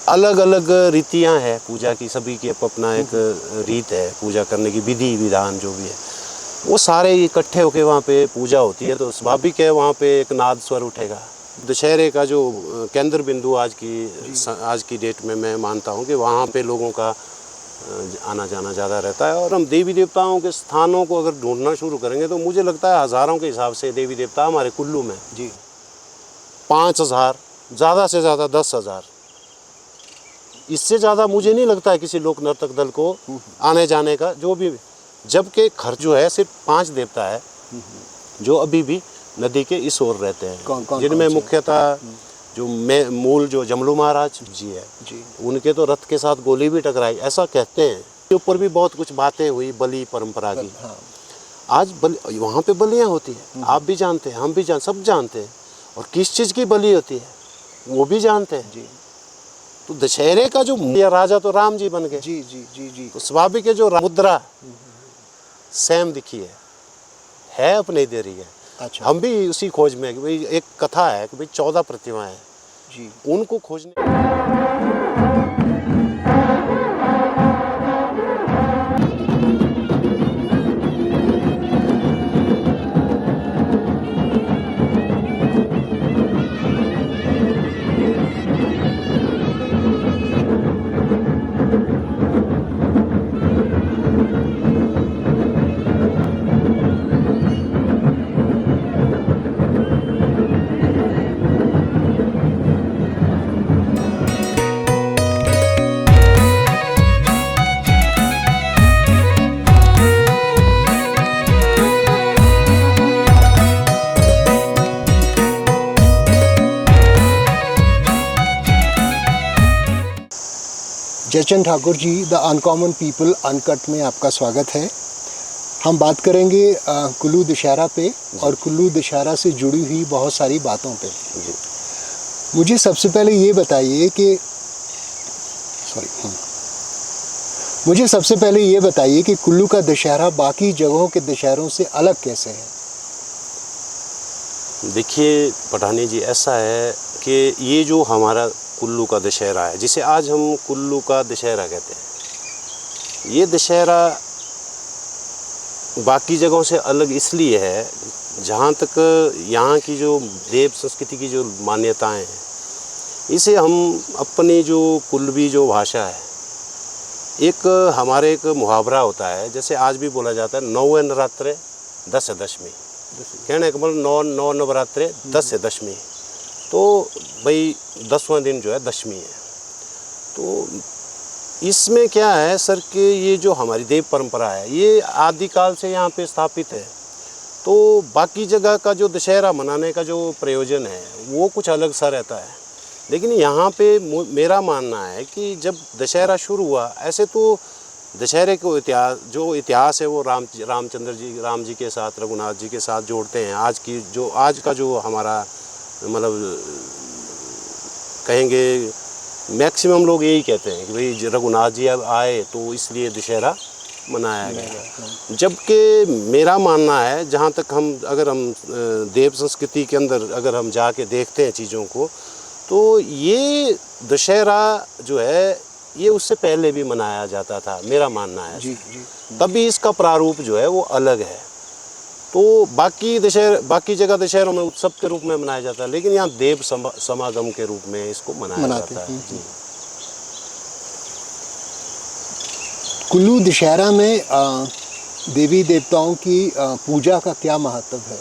अलग अलग रीतियाँ हैं पूजा की, सभी की अपना एक रीत है पूजा करने की, विधि विधान जो भी है वो सारे इकट्ठे होके वहाँ पे पूजा होती है। तो स्वाभाविक है वहाँ पे एक नाद स्वर उठेगा। दशहरे का जो केंद्र बिंदु आज की डेट में मैं मानता हूँ कि वहाँ पे लोगों का आना जाना ज़्यादा रहता है। और हम देवी देवताओं के स्थानों को अगर ढूंढना शुरू करेंगे तो मुझे लगता है हज़ारों के हिसाब से देवी देवता हमारे कुल्लू में जी 5,000, ज़्यादा से ज़्यादा 10,000, इससे ज़्यादा मुझे नहीं लगता है किसी लोक नर्तक दल को आने जाने का जो भी। जबकि खर्च जो है सिर्फ 5 देवता है जो अभी भी नदी के इस ओर रहते हैं, जिनमें मुख्यतः जो मूल जो जमलू महाराज जी है जी, उनके तो रथ के साथ गोली भी टकराई ऐसा कहते हैं। के ऊपर भी बहुत कुछ बातें हुई बलि परंपरा की। हाँ। आज बलि वहाँ पे बलियाँ होती है, आप भी जानते हैं, हम भी सब जानते हैं। और किस चीज़ की बलि होती है वो भी जानते हैं जी। तो दशहरे का जो राजा तो राम जी बन गए जी जी जी जी। तो स्वाभाविक है जो मुद्रा सेम दिखी है अपने इधर ही है। अच्छा। हम भी उसी खोज में कि भाई एक कथा है कि भाई 14 प्रतिमाएं हैं जी, उनको खोजने। Jaichand Thakur ji, the uncommon people uncut में आपका स्वागत है। हम बात करेंगे कुल्लू दशहरा पे और कुल्लू दशहरा से जुड़ी हुई बहुत सारी बातों पे। मुझे सबसे पहले ये बताइए कि कुल्लू का दशहरा बाकी जगहों के दशहरों से अलग कैसे है? देखिए पठानी जी, ऐसा है कि ये जो हमारा कुल्लू का दशहरा है जिसे आज हम कुल्लू का दशहरा कहते हैं, ये दशहरा बाकी जगहों से अलग इसलिए है जहाँ तक यहाँ की जो देव संस्कृति की जो मान्यताएं हैं इसे हम अपनी जो कुल्लवी जो भाषा है, एक हमारे एक मुहावरा होता है जैसे आज भी बोला जाता है 9 नवरात्रे 10 दशमी, कहने का मतलब 9 नवरात्रे 10 दशमी, तो भाई 10वां दिन जो है दशमी है। तो इसमें क्या है सर कि ये जो हमारी देव परंपरा है ये आदिकाल से यहाँ पे स्थापित है। तो बाकी जगह का जो दशहरा मनाने का जो प्रयोजन है वो कुछ अलग सा रहता है, लेकिन यहाँ पे मेरा मानना है कि जब दशहरा शुरू हुआ, ऐसे तो दशहरे को इतिहास है वो राम जी के साथ, रघुनाथ जी के साथ जोड़ते हैं। आज का जो हमारा मतलब कहेंगे मैक्सिमम लोग यही कहते हैं कि भाई रघुनाथ जी अब आए तो इसलिए दशहरा मनाया गया। जबकि मेरा मानना है, जहाँ तक अगर हम देव संस्कृति के अंदर अगर हम जाके देखते हैं चीज़ों को, तो ये दशहरा जो है ये उससे पहले भी मनाया जाता था, मेरा मानना है। जी जी। तभी इसका प्रारूप जो है वो अलग है। तो बाकी जगह दशहरों में उत्सव के रूप में मनाया जाता है, लेकिन यहाँ देव समागम के रूप में इसको मनाया जाता है। जी। कुल्लू दशहरा में देवी देवताओं की पूजा का क्या महत्व है?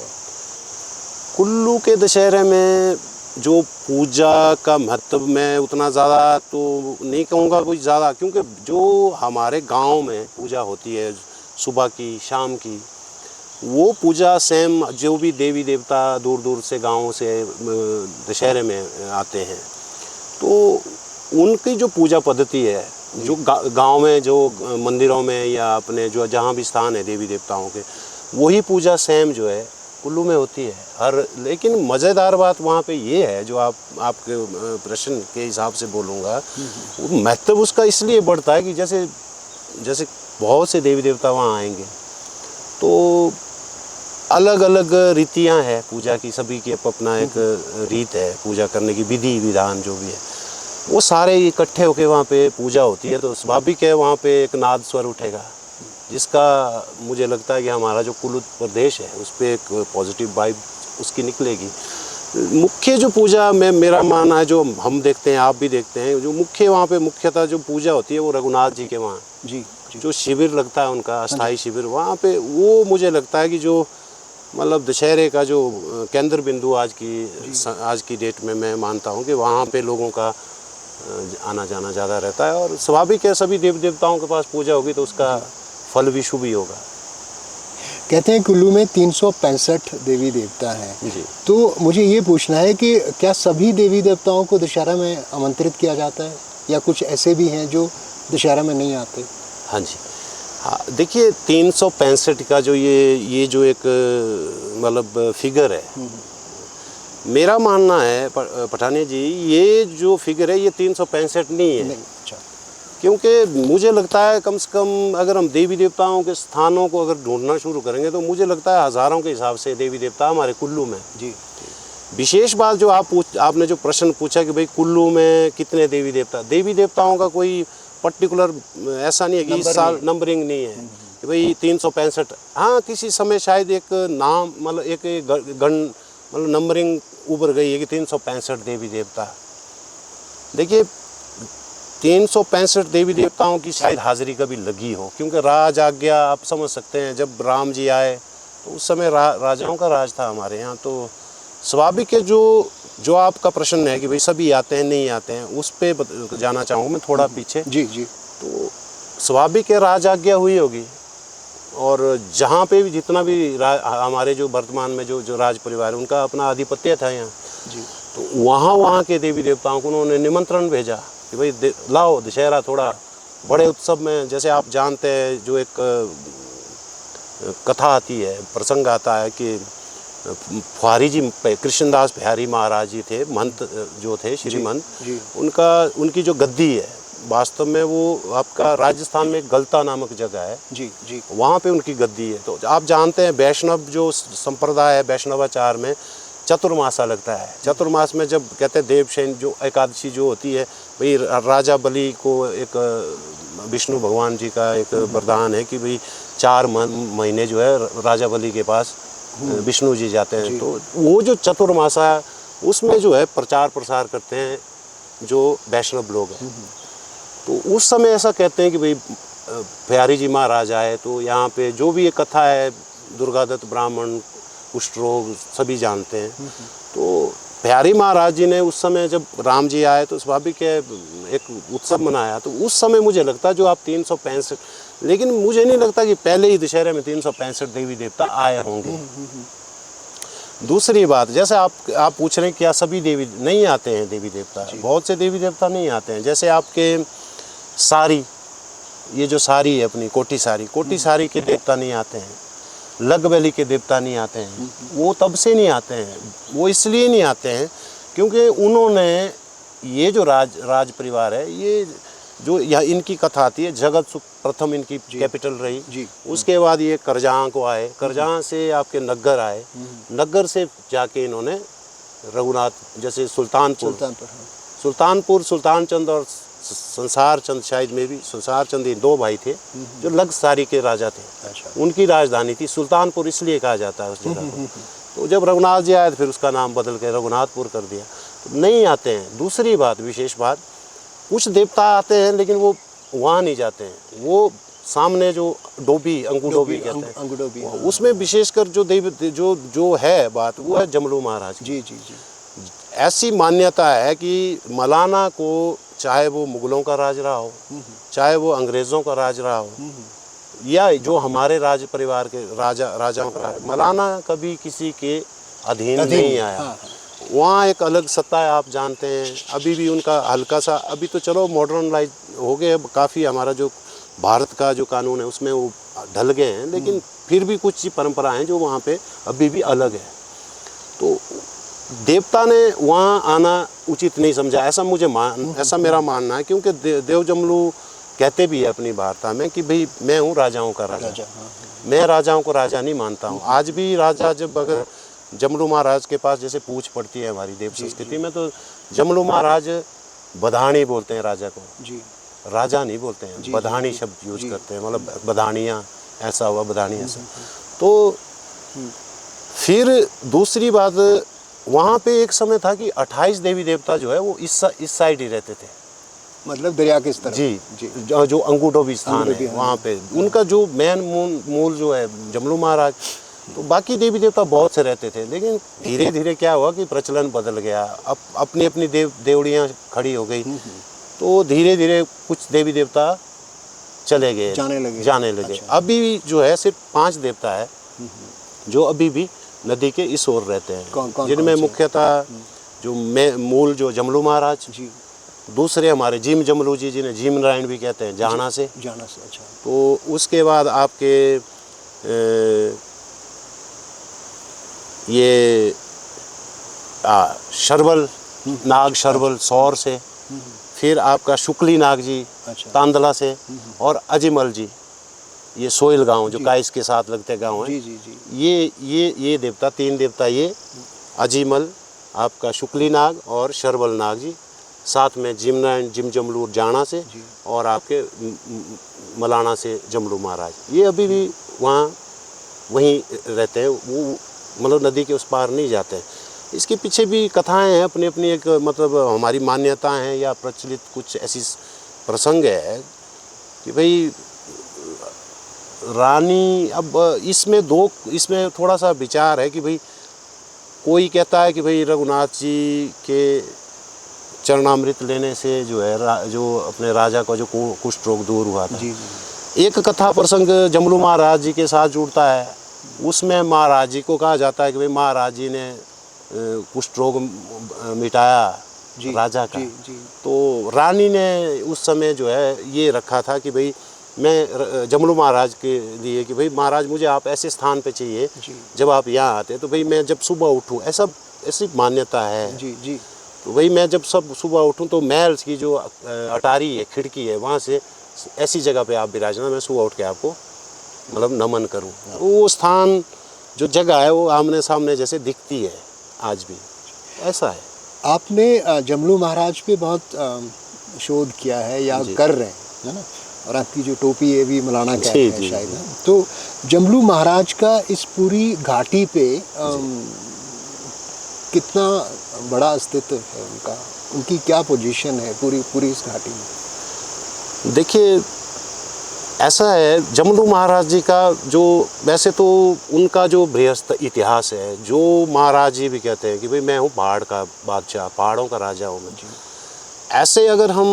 कुल्लू के दशहरे में जो पूजा का महत्व मैं उतना ज़्यादा तो नहीं कहूँगा कुछ ज़्यादा, क्योंकि जो हमारे गांव में पूजा होती है सुबह की शाम की, वो पूजा सेम जो भी देवी देवता दूर दूर से गाँव से दशहरे में आते हैं तो उनकी जो पूजा पद्धति है जो गांव में जो मंदिरों में या अपने जो जहाँ भी स्थान है देवी देवताओं के, वही पूजा सेम जो है कुल्लू में होती है लेकिन मज़ेदार बात वहाँ पे ये है जो आपके प्रश्न के हिसाब से बोलूँगा, वो महत्व उसका इसलिए बढ़ता है कि जैसे बहुत से देवी देवता वहाँ आएंगे तो अलग अलग रीतियाँ हैं पूजा की, सभी की अपना एक रीत है पूजा करने की, विधि विधान जो भी है। वो सारे इकट्ठे होकर वहाँ पे पूजा होती है, तो स्वाभाविक है वहाँ पे एक नाद स्वर उठेगा, जिसका मुझे लगता है कि हमारा जो कुल प्रदेश है उस पर एक पॉजिटिव वाइब उसकी निकलेगी। मुख्य जो पूजा में मेरा मानना है, जो हम देखते हैं, आप भी देखते हैं, जो मुख्य वहाँ पे मुख्यतः जो पूजा होती है वो रघुनाथ जी के वहाँ जी, जो शिविर लगता है उनका अस्थाई शिविर, वहाँ पे वो मुझे लगता है कि जो मतलब दशहरे का जो केंद्र बिंदु आज की डेट में मैं मानता हूँ कि वहाँ पे लोगों का आना जाना ज़्यादा रहता है, और स्वाभाविक है सभी देव देवताओं के पास पूजा होगी तो उसका फल भी शुभ ही होगा। कहते हैं कुल्लू में 365 देवी देवता हैं जी। तो मुझे ये पूछना है कि क्या सभी देवी देवताओं को दशहरा में आमंत्रित किया जाता है या कुछ ऐसे भी हैं जो दशहरा में नहीं आते? हाँ जी, हाँ देखिए 365 का जो ये जो एक मतलब फिगर है, मेरा मानना है पठानिया जी, ये जो फिगर है ये 365 नहीं है। नहीं, अच्छा। क्योंकि मुझे लगता है कम से कम अगर हम देवी देवताओं के स्थानों को अगर ढूंढना शुरू करेंगे तो मुझे लगता है हज़ारों के हिसाब से देवी देवता हमारे कुल्लू में। जी। विशेष बात जो आपने जो प्रश्न पूछा कि भाई कुल्लू में कितने देवी देवताओं का कोई पर्टिकुलर ऐसा नहीं है कि इस साल नंबरिंग नहीं है कि भाई 365। हाँ किसी समय शायद एक नाम मतलब एक गण मतलब नंबरिंग उभर गई है कि 365 देवी देवता। देखिए 365 देवी देवताओं की शायद हाजिरी कभी लगी हो, क्योंकि राज आज्ञा आप समझ सकते हैं, जब राम जी आए तो उस समय राजाओं का राज था हमारे यहाँ। तो स्वाभाविक है जो आपका प्रश्न है कि भाई सभी आते हैं नहीं आते हैं, उस पर जाना चाहूँगा मैं थोड़ा पीछे। जी जी। तो स्वाभाविक है राज आज्ञा हुई होगी, और जहाँ पे भी जितना भी हमारे जो वर्तमान में जो राज परिवार है उनका अपना आधिपत्य था यहाँ जी, तो वहाँ के देवी देवताओं को उन्होंने निमंत्रण भेजा कि भाई लाओ दशहरा थोड़ा बड़े उत्सव में। जैसे आप जानते हैं जो एक कथा आती है, प्रसंग आता है कि फुहारी जी कृष्णदास बिहारी महाराज जी थे, महंत जो थे श्रीमंत, उनकी जो गद्दी है वास्तव में वो आपका राजस्थान में गलता नामक जगह है जी जी, वहाँ पे उनकी गद्दी है। तो आप जानते हैं वैष्णव जो संप्रदाय है, वैष्णवाचार में चतुर्मासा लगता है। चतुर्मास में जब कहते हैं देवशयन जो एकादशी जो होती है, भाई राजा बलि को एक विष्णु भगवान जी का एक वरदान है कि भाई 4 महीने जो है राजा बलि के पास विष्णु जी जाते हैं। तो वो जो चतुर्मासा है उसमें जो है प्रचार प्रसार करते हैं जो वैष्णव लोग हैं। तो उस समय ऐसा कहते हैं कि भाई बिहारी जी महाराज आए तो यहाँ पे जो भी ये कथा है, दुर्गादत्त ब्राह्मण, कुष्ठ रोग सभी जानते हैं। तो बिहारी महाराज जी ने उस समय जब राम जी आए तो स्वाभाविक है एक उत्सव मनाया। तो उस समय मुझे लगता है जो आप 365, लेकिन मुझे नहीं लगता कि पहले ही दशहरे में 365 देवी देवता आए होंगे। दूसरी बात, जैसे आप पूछ रहे हैं क्या सभी देवी नहीं आते हैं देवी देवता, बहुत से देवी देवता नहीं आते हैं। जैसे आपके सारी, ये जो सारी है अपनी कोटी सारी के देवता नहीं आते हैं, लगबैली के देवता नहीं आते हैं। वो तब से नहीं आते हैं, वो इसलिए नहीं आते हैं क्योंकि उन्होंने ये जो राज परिवार है, ये जो यह इनकी कथा आती है, जगत सुख प्रथम इनकी कैपिटल रही। उसके बाद ये करजहाँ को आए, करजहाँ से आपके नग्गर आए, नग्गर से जाके इन्होंने रघुनाथ, जैसे सुल्तानपुर सुल्तान चंद और संसार चंद, शायद में भी संसार चंद, ये 2 भाई थे जो लग सारी के राजा थे। अच्छा। उनकी राजधानी थी सुल्तानपुर, इसलिए कहा जाता है उस जगह को। तो जब रघुनाथ जी आए तो फिर उसका नाम बदल के रघुनाथपुर कर दिया। तो नहीं आते हैं। दूसरी बात, विशेष बात, कुछ देवता आते हैं लेकिन वो वहाँ नहीं जाते हैं, वो सामने जो डोबी, अंगू डोबी कहते हैं, उसमें विशेषकर जो देव जो है बात, वो है जमलू महाराज। जी जी जी। ऐसी मान्यता है कि मलाना को, चाहे वो मुगलों का राज रहा हो, चाहे वो अंग्रेज़ों का राज रहा हो, या जो हमारे राज परिवार के राजाओं का, मलाना कभी किसी के अधीन नहीं आया। वहाँ एक अलग सत्ता है, आप जानते हैं। अभी भी उनका हल्का सा, अभी तो चलो मॉडर्नाइज हो गए काफ़ी, हमारा जो भारत का जो कानून है उसमें वो ढल गए हैं, लेकिन फिर भी कुछ परंपराएं जो वहाँ पे अभी भी अलग है। तो देवता ने वहाँ आना उचित नहीं समझा, ऐसा मेरा मानना है। क्योंकि देव जमलू कहते भी है अपनी वार्ता में कि भाई मैं हूँ राजाओं का राजा। मैं राजाओं को राजा नहीं मानता हूँ। आज भी राजा जब अगर जमलू महाराज के पास जैसे पूछ पड़ती है हमारी देव संस्कृति में, तो जमलू महाराज बधानी बोलते हैं राजा को, जी राजा नहीं बोलते हैं, जी, बधानी जी, शब्द यूज जी। करते हैं, मतलब बधानियाँ, ऐसा हुआ बधानी ऐसा। तो फिर दूसरी बात, वहाँ पे एक समय था कि 28 देवी देवता जो है वो इस साइड ही रहते थे। मतलब दरिया किस तरफ? जी जी जो अंगूठोबी स्थान अंगूठोबी, है हाँ। वहाँ पे उनका जो मेन मूल जो है जमलू महाराज। तो बाकी देवी देवता बहुत से रहते थे, लेकिन धीरे धीरे क्या हुआ कि प्रचलन बदल गया, अब अपनी अपनी देवड़ियाँ खड़ी हो गई, तो धीरे धीरे कुछ देवी देवता चले गए, जाने लगे। अच्छा। अभी जो है सिर्फ 5 देवता है जो अभी भी नदी के इस ओर रहते हैं, जिनमें मुख्यतः जो मूल जो जमलू महाराज जी, दूसरे हमारे जीम जमलू जी, जिन्हें जीम नारायण भी कहते हैं, जाना से। अच्छा। तो उसके बाद आपके ये शर्बल नाग, शर्बल सौर से, फिर आपका शुक्ली नाग जी अच्छा। तांदला से, और अजिमल जी ये सोयल गांव जो काइस के साथ लगते गांव है, जी जी जी। ये देवता, 3 देवता ये, अजिमल, आपका शुक्ली नाग और शर्बल नाग जी, साथ में जिमनारायण जिम जमलू जाना से, और आपके मलाना से जमलू महाराज, ये अभी भी वहीं रहते हैं, वो मतलब नदी के उस पार नहीं जाते हैं। इसके पीछे भी कथाएं हैं अपनी अपनी, एक मतलब हमारी मान्यताएं हैं या प्रचलित कुछ ऐसी प्रसंग है कि भाई रानी, अब इसमें थोड़ा सा विचार है कि भाई कोई कहता है कि भाई रघुनाथ जी के चरणामृत लेने से जो है जो अपने राजा का जो कुष्ठ रोग दूर हुआ था। जी जी। एक कथा प्रसंग जमलू महाराज जी के साथ जुड़ता है, उसमें महाराज जी को कहा जाता है कि भाई महाराज जी ने कुष्ठ रोग मिटाया राजा का। जी। तो रानी ने उस समय जो है ये रखा था कि भाई मैं जमलू महाराज के लिए कि भाई महाराज मुझे आप ऐसे स्थान पे चाहिए जब आप यहाँ आते, तो भाई मैं जब सुबह उठूँ, ऐसी मान्यता है। जी जी। तो भाई मैं जब सुबह उठूँ तो महल की जो अटारी है, खिड़की है, वहाँ से ऐसी जगह पे आप विराजना, मैं सुबह उठ के आपको मतलब नमन करूँ। वो स्थान जो जगह है वो आमने सामने जैसे दिखती है आज भी, ऐसा है। आपने जमलू महाराज पे बहुत शोध किया है या कर रहे हैं, है ना? और आपकी जो टोपी है भी मलाना का है शायद। तो जमलू महाराज का इस पूरी घाटी पे कितना बड़ा अस्तित्व है उनका, उनकी क्या पोजीशन है पूरी इस घाटी में? देखिए ऐसा है, जमलू महाराज जी का जो, वैसे तो उनका जो बृहस्थ इतिहास है, जो महाराज जी भी कहते हैं कि भाई मैं हूँ पहाड़ का बादशाह, पहाड़ों का राजा हूँ मैं। ऐसे अगर हम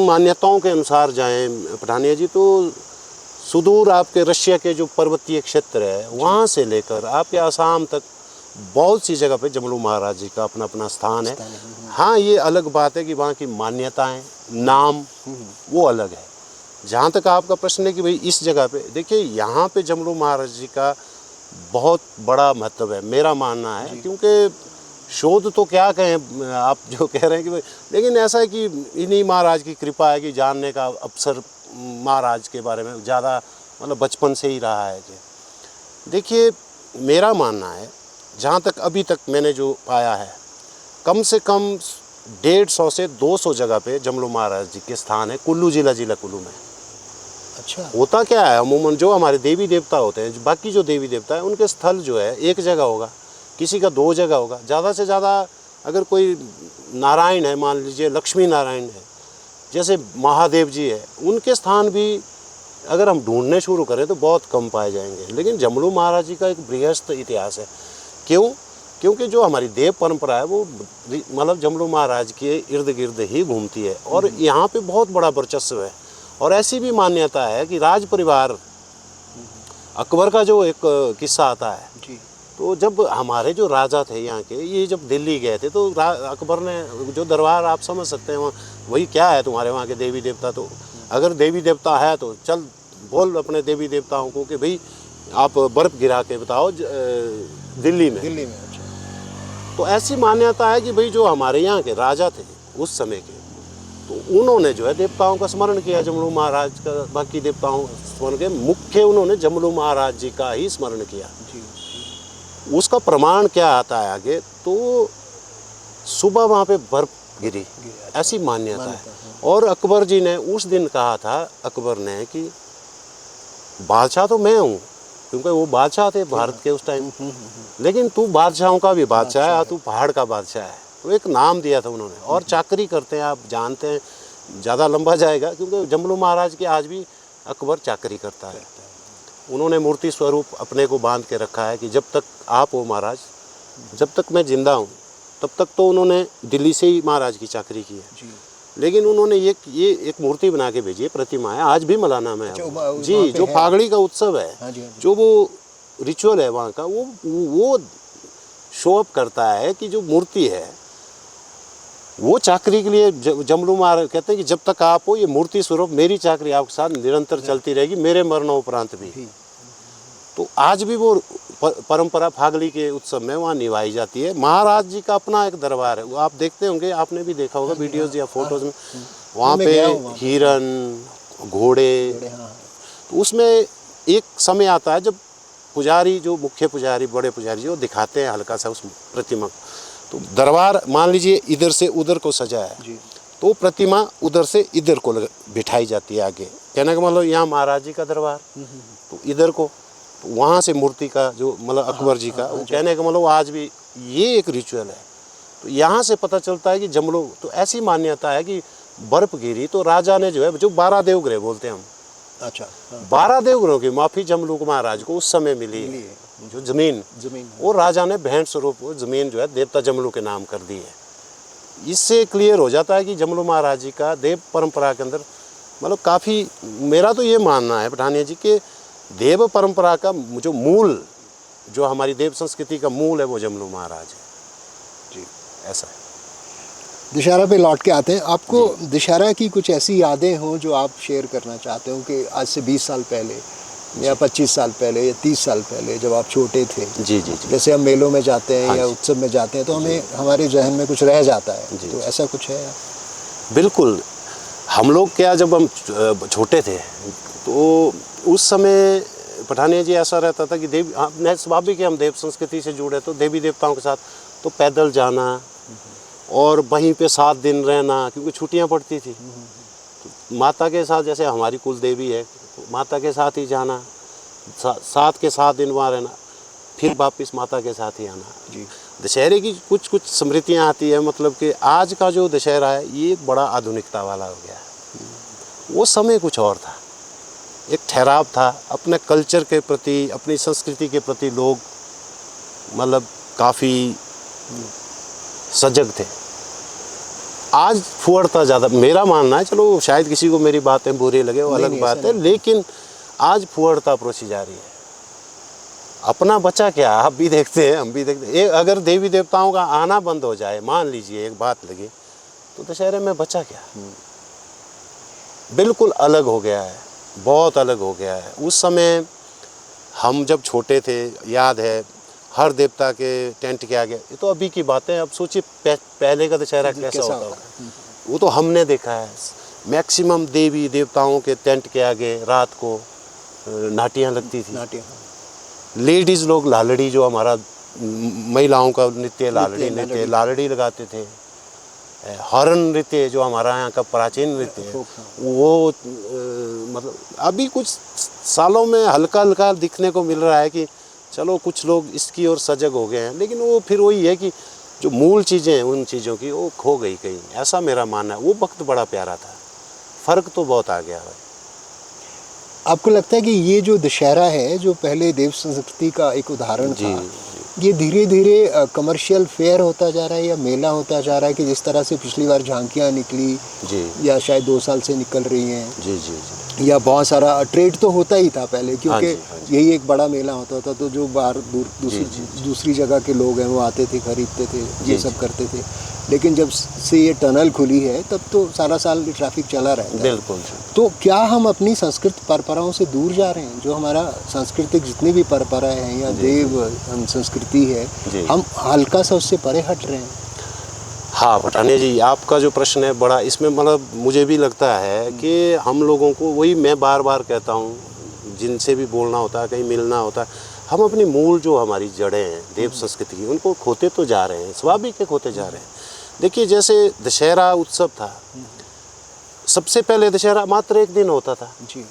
मान्यताओं के अनुसार जाएं पठानिया जी, तो सुदूर आपके रशिया के जो पर्वतीय क्षेत्र है वहाँ से लेकर आपके आसाम तक बहुत सी जगह पे जमलू महाराज जी का अपना अपना स्थान है। हाँ, ये अलग बात है कि वहाँ की मान्यताएं, नाम वो अलग है। जहाँ तक आपका प्रश्न है कि भाई इस जगह पे, देखिए यहाँ पे जमलू महाराज जी का बहुत बड़ा महत्व है, मेरा मानना है। क्योंकि शोध तो क्या कहें आप जो कह रहे हैं कि भाई, लेकिन ऐसा है कि इन्हीं महाराज की कृपा है कि जानने का अवसर महाराज के बारे में ज़्यादा मतलब बचपन से ही रहा है। कि देखिए मेरा मानना है, जहाँ तक अभी तक मैंने जो पाया है, कम से कम 150 से 200 जगह पे जमलू महाराज जी के स्थान है कुल्लू जिला कुल्लू में। अच्छा। होता क्या है, अमूमन जो हमारे देवी देवता होते हैं, बाकी जो देवी देवता है उनके स्थल जो है एक जगह होगा, किसी का 2 जगह होगा, ज़्यादा से ज़्यादा। अगर कोई नारायण है, मान लीजिए लक्ष्मी नारायण है, जैसे महादेव जी है, उनके स्थान भी अगर हम ढूंढने शुरू करें तो बहुत कम पाए जाएंगे। लेकिन जमलू महाराज जी का एक बृहस्थ इतिहास है। क्यों? क्योंकि जो हमारी देव परंपरा है वो मतलब जमलू महाराज के इर्द गिर्द ही घूमती है, और यहाँ पे बहुत बड़ा वर्चस्व है। और ऐसी भी मान्यता है कि राज परिवार, अकबर का जो एक किस्सा आता है, तो जब हमारे जो राजा थे यहाँ के, ये जब दिल्ली गए थे तो अकबर ने जो दरबार, आप समझ सकते हैं वहाँ, वही क्या है तुम्हारे वहाँ के देवी देवता, तो अगर देवी देवता है तो चल बोल अपने देवी देवताओं को कि भाई आप बर्फ़ गिरा के बताओ दिल्ली में। अच्छा। तो ऐसी मान्यता है कि भाई जो हमारे यहाँ के राजा थे उस समय के, तो उन्होंने जो है देवताओं का स्मरण किया, जमलू महाराज का, बाकी देवताओं का स्मरण किया, मुख्य उन्होंने जमलू महाराज जी का ही स्मरण किया। उसका प्रमाण क्या आता है आगे, तो सुबह वहाँ पे बर्फ़ गिरी, ऐसी मान्यता है। और अकबर जी ने उस दिन कहा था, अकबर ने, कि बादशाह तो मैं हूँ, क्योंकि वो बादशाह थे भारत के उस टाइम, लेकिन तू बादशाहों का भी बादशाह है, तू पहाड़ का बादशाह है। तो एक नाम दिया था उन्होंने। और चाकरी करते हैं, आप जानते हैं, ज़्यादा लंबा जाएगा, क्योंकि जमलू महाराज की आज भी अकबर चाकरी करता है। उन्होंने मूर्ति स्वरूप अपने को बांध के रखा है कि जब तक आप हो महाराज, जब तक मैं जिंदा हूँ, तब तक तो उन्होंने दिल्ली से ही महाराज की चाकरी की है। लेकिन उन्होंने ये एक मूर्ति बना के भेजी है, प्रतिमा है, आज भी मलाना में है जी, जो फागड़ी का उत्सव है, जो वो रिचुअल है वहाँ का, वो शो अप करता है कि जो मूर्ति है वो चाकरी के लिए जमलू महाराज कहते हैं कि जब तक आप हो, ये मूर्ति स्वरूप मेरी चाकरी आपके साथ निरंतर चलती रहेगी, मेरे मरणोपरांत भी। तो आज भी वो परंपरा फागली के उत्सव में वहाँ निभाई जाती है। महाराज जी का अपना एक दरबार है, वो आप देखते होंगे, आपने भी देखा होगा वीडियोज या फोटोज में, वहाँ पे हिरन, घोड़े। तो उसमें एक समय आता है जब पुजारी, जो मुख्य पुजारी, बड़े पुजारी, जो दिखाते हैं हल्का सा उस प्रतिमा को। तो दरबार मान लीजिए इधर से उधर को सजा है, तो प्रतिमा उधर से इधर को बिठाई जाती है आगे। कहने का मतलब यहाँ महाराज जी का दरबार, तो इधर को, तो वहाँ से मूर्ति का जो मतलब अकबर जी का, वो कहने का मतलब आज भी ये एक रिचुअल है। तो यहाँ से पता चलता है कि जमलू, तो ऐसी मान्यता है कि बर्फ गिरी तो राजा ने जो है, जो 12 देवग्रह बोलते हैं हम, अच्छा, 12 देवग्रहों की माफ़ी जमलू को महाराज को उस समय मिली है। जो जमीन वो राजा ने भेंट स्वरूप जमीन जो है देवता जमलू के नाम कर दी है। इससे क्लियर हो जाता है कि जमलू महाराज जी का देव परंपरा के अंदर मतलब काफ़ी, मेरा तो ये मानना है पठानिया जी के देव परंपरा का जो मूल, जो हमारी देव संस्कृति का मूल है, वो जमलू महाराज है जी। ऐसा है। दशहरा पे लौट के आते हैं। आपको दशहरा की कुछ ऐसी यादें हों जो आप शेयर करना चाहते हो कि आज से 20 साल पहले या 25 साल पहले या 30 साल पहले जब आप छोटे थे, जी जी जी, जैसे हम मेलों में जाते हैं या उत्सव में जाते हैं तो हमें हमारे जहन में कुछ रह जाता है, तो ऐसा कुछ है? बिल्कुल। हम लोग क्या, जब हम छोटे थे तो उस समय पठानिया जी ऐसा रहता था कि देवी, स्वाभाविक है, हम देव संस्कृति से जुड़े, तो देवी देवताओं के साथ तो पैदल जाना और वहीं पे 7 दिन रहना, क्योंकि छुट्टियां पड़ती थी। तो माता के साथ, जैसे हमारी कुल देवी है, तो माता के साथ ही जाना, 7 के 7 दिन वहाँ रहना, फिर वापस माता के साथ ही आना जी। दशहरे की कुछ कुछ स्मृतियाँ आती है, मतलब कि आज का जो दशहरा है ये बड़ा आधुनिकता वाला हो गया है। वो समय कुछ और था, एक ठहराव था, अपने कल्चर के प्रति, अपनी संस्कृति के प्रति लोग मतलब काफ़ी सजग थे। आज फुहड़ता ज़्यादा, मेरा मानना है, चलो शायद किसी को मेरी बातें बुरी लगे, वो अलग बात है, लेकिन आज फुहड़ता परोसी जा रही है। अपना बचा क्या, आप भी देखते हैं, हम भी देखते हैं। अगर देवी देवताओं का आना बंद हो जाए, मान लीजिए एक बात लगे, तो दशहरे में बचा क्या? बिल्कुल अलग हो गया है, बहुत अलग हो गया है। उस समय हम जब छोटे थे, याद है, हर देवता के टेंट के आगे, ये तो अभी की बातें, अब सोचिए पहले का दशहरा कैसा होता होगा। वो तो हमने देखा है, मैक्सिमम देवी देवताओं के टेंट के आगे रात को नाटियाँ लगती थी। लेडीज़ लोग लालड़ी, जो हमारा महिलाओं का नृत्य, लालड़ी नृत्य, लालड़ी लगाते थे। हरण नृत्य जो हमारा यहाँ का प्राचीन नृत्य है, वो मतलब अभी कुछ सालों में हल्का हल्का दिखने को मिल रहा है कि चलो कुछ लोग इसकी ओर सजग हो गए हैं, लेकिन वो फिर वही है कि जो मूल चीज़ें हैं उन चीज़ों की, वो खो गई कहीं, ऐसा मेरा मानना है। वो वक्त बड़ा प्यारा था, फ़र्क तो बहुत आ गया है। आपको लगता है कि ये जो दशहरा है, जो पहले देव संस्कृति का एक उदाहरण था, ये धीरे धीरे कमर्शियल फेयर होता जा रहा है या मेला होता जा रहा है, कि जिस तरह से पिछली बार झांकियाँ निकली जी, या शायद 2 साल से निकल रही हैं जी जी जी, या बहुत सारा ट्रेड तो होता ही था पहले, क्योंकि यही एक बड़ा मेला होता था, तो जो बाहर दूसरी जगह के लोग हैं वो आते थे, खरीदते थे, ये सब करते थे। लेकिन जब से ये टनल खुली है तब तो सारा साल ट्रैफिक चला रहता है। बिल्कुल। तो क्या हम अपनी संस्कृत परंपराओं से दूर जा रहे हैं? जो हमारा सांस्कृतिक जितनी भी परंपराएं हैं या देव संस्कृति है, हम हल्का सा उससे परे हट रहे हैं? हाँ पठानिया जी, आपका जो प्रश्न है बड़ा, इसमें मतलब मुझे भी लगता है कि हम लोगों को, वही मैं बार बार कहता हूँ, जिनसे भी बोलना होता है, कहीं मिलना होता है, हम अपनी मूल जो हमारी जड़ें हैं देव संस्कृति की, उनको खोते तो जा रहे हैं, स्वाभाविक के खोते जा रहे हैं। देखिए जैसे दशहरा उत्सव था, सबसे पहले दशहरा मात्र एक दिन होता था, जी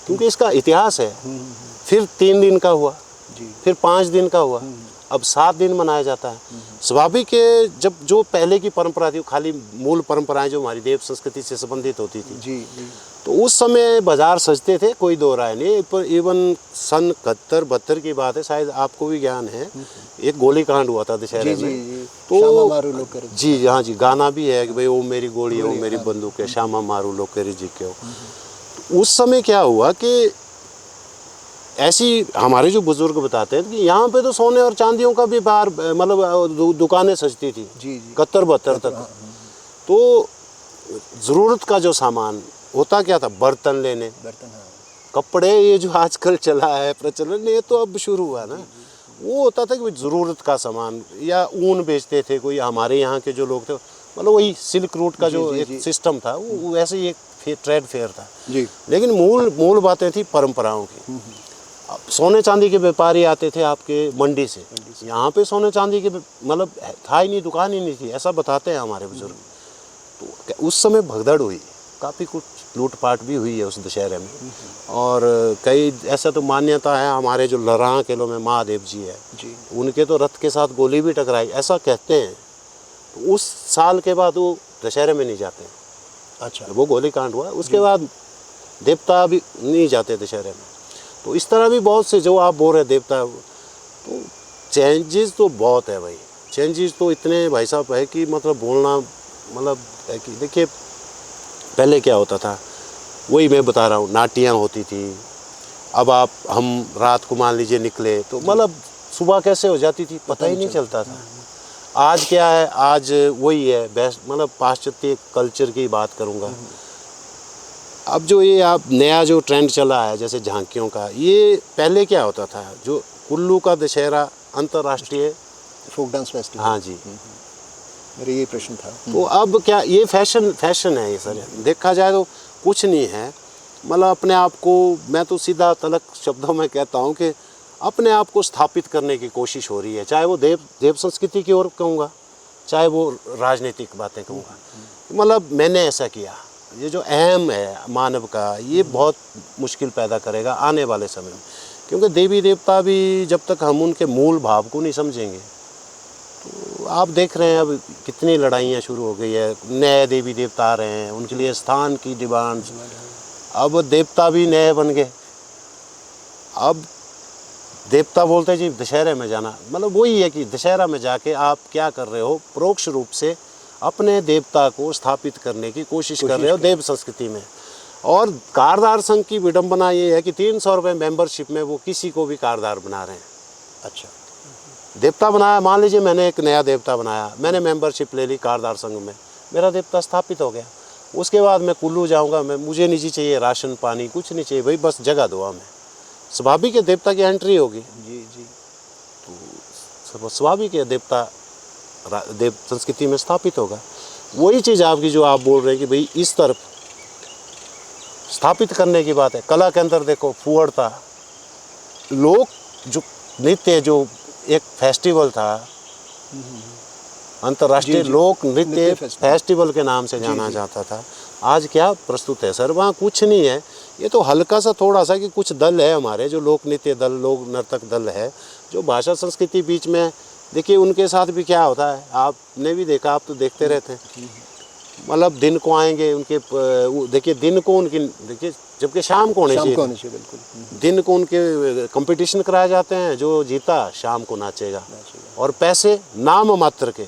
क्योंकि इसका इतिहास है। फिर 3 दिन का हुआ, जी फिर 5 दिन का हुआ, अब 7 दिन मनाया जाता है। स्वाभाविक है, जब जो पहले की परंपरा थी, खाली मूल परंपराएं जो हमारी देव संस्कृति से संबंधित होती थी, जी जी तो उस समय बाजार सजते थे, कोई दो राय नहीं। पर इवन सन 71-72 की बात है, शायद आपको भी ज्ञान है, एक गोली कांड हुआ था दशहरे जी में। जी तो श्यामा मारू लोकर जी हाँ जी, गाना भी है कि भाई वो मेरी गोली हो मेरी बंदूक है, श्यामा मारू लोकेरी जी के हो। उस समय क्या हुआ कि ऐसी हमारे जो बुजुर्ग बताते हैं कि यहाँ पे तो सोने और चांदियों का भी बाहर मतलब दुकानें सजती थी जी जी 71-72 तक। तो ज़रूरत का जो सामान होता क्या था, बर्तन लेने, बर्तन, हाँ कपड़े, ये जो आजकल चला है प्रचलन, ये तो अब शुरू हुआ ना। वो होता था कि ज़रूरत का सामान, या ऊन बेचते थे कोई हमारे यहाँ के जो लोग थे, मतलब वही सिल्क रूट का जो एक सिस्टम था, वो वैसे ही एक ट्रेड फेयर था जी। लेकिन मूल बातें थी परंपराओं की। अब सोने चांदी के व्यापारी आते थे आपके मंडी से, यहाँ पे सोने चांदी के मतलब था ही नहीं, दुकान ही नहीं थी, ऐसा बताते हैं हमारे बुजुर्ग। तो उस समय भगदड़ हुई, काफ़ी कुछ लूटपाट भी हुई है उस दशहरे में। और कई ऐसा तो मान्यता है, हमारे जो लरां किलों में महादेव जी है जी उनके तो रथ के साथ गोली भी टकराई, ऐसा कहते हैं। तो उस साल के बाद वो दशहरे में नहीं जाते, अच्छा वो गोली कांड हुआ, उसके बाद देवता भी नहीं जाते दशहरे में। तो इस तरह भी बहुत से जो आप बोल रहे देवता, तो चेंजेस तो बहुत है भाई, चेंजेस तो इतने भाई साहब है कि मतलब बोलना मतलब है कि देखिए पहले क्या होता था, वही मैं बता रहा हूँ, नाटियाँ होती थी। अब हम रात को मान लीजिए निकले तो मतलब सुबह कैसे हो जाती थी पता ही नहीं चलता था। आज क्या है, आज वही है बेस्ट, मतलब पाश्चात्य कल्चर की बात करूँगा। अब जो ये आप नया जो ट्रेंड चला है जैसे झांकियों का, ये पहले क्या होता था, जो कुल्लू का दशहरा अंतर्राष्ट्रीय फोक डांस फेस्टिवल, हाँ जी, मेरा ये प्रश्न था। तो अब क्या ये फैशन है ये सर, देखा जाए तो कुछ नहीं है। मतलब अपने आप को, मैं तो सीधा तलक शब्दों में कहता हूँ कि अपने आप को स्थापित करने की कोशिश हो रही है, चाहे वो देव संस्कृति की ओर कहूँगा, चाहे वो राजनीतिक बातें कहूँगा। मतलब मैंने ऐसा किया, ये जो अहम है मानव का, ये बहुत मुश्किल पैदा करेगा आने वाले समय में, क्योंकि देवी देवता भी जब तक हम उनके मूल भाव को नहीं समझेंगे, तो आप देख रहे हैं अब कितनी लड़ाइयाँ शुरू हो गई है, नए देवी देवता आ रहे हैं, उनके लिए स्थान की डिमांड, अब देवता भी नए बन गए। अब देवता बोलते हैं जी दशहरे में जाना, मतलब वही है कि दशहरा में जाके आप क्या कर रहे हो, परोक्ष रूप से अपने देवता को स्थापित करने की कोशिश कर रहे हो देव संस्कृति में। और कारदार संघ की विडंबना ये है कि 300 रुपये मेंबरशिप में वो किसी को भी कारदार बना रहे हैं। अच्छा, देवता बनाया, मान लीजिए मैंने एक नया देवता बनाया, मैंने मेंबरशिप ले ली कारदार संघ में, मेरा देवता स्थापित हो गया। उसके बाद मैं कुल्लू जाऊंगा, मुझे नहीं चाहिए राशन पानी, कुछ नहीं चाहिए भाई, बस जगह दो हमें। स्वाभाविक है देवता की एंट्री होगी जी जी, तो स्वाभाविक है देवता देव संस्कृति में स्थापित होगा। वही चीज़ आपकी जो आप बोल रहे हैं कि भाई इस तरफ स्थापित करने की बात है। कला के अंदर देखो फुहड़ता, लोक जो नृत्य, जो एक फेस्टिवल था अंतर्राष्ट्रीय लोक नृत्य फेस्टिवल के नाम से जाना जाता था, आज क्या प्रस्तुत है सर, वहाँ कुछ नहीं है। ये तो हल्का सा थोड़ा सा कि कुछ दल है हमारे जो लोक नृत्य दल, लोक नर्तक दल है, जो भाषा संस्कृति बीच में, देखिए उनके साथ भी क्या होता है, आपने भी देखा, आप तो देखते रहते हैं। मतलब दिन को आएंगे उनके, देखिए दिन को उनकी, देखिए जबकि शाम को होने चाहिए, बिल्कुल दिन को उनके कंपटीशन कराए जाते हैं, जो जीता शाम को नाचेगा। और पैसे नाम मात्र के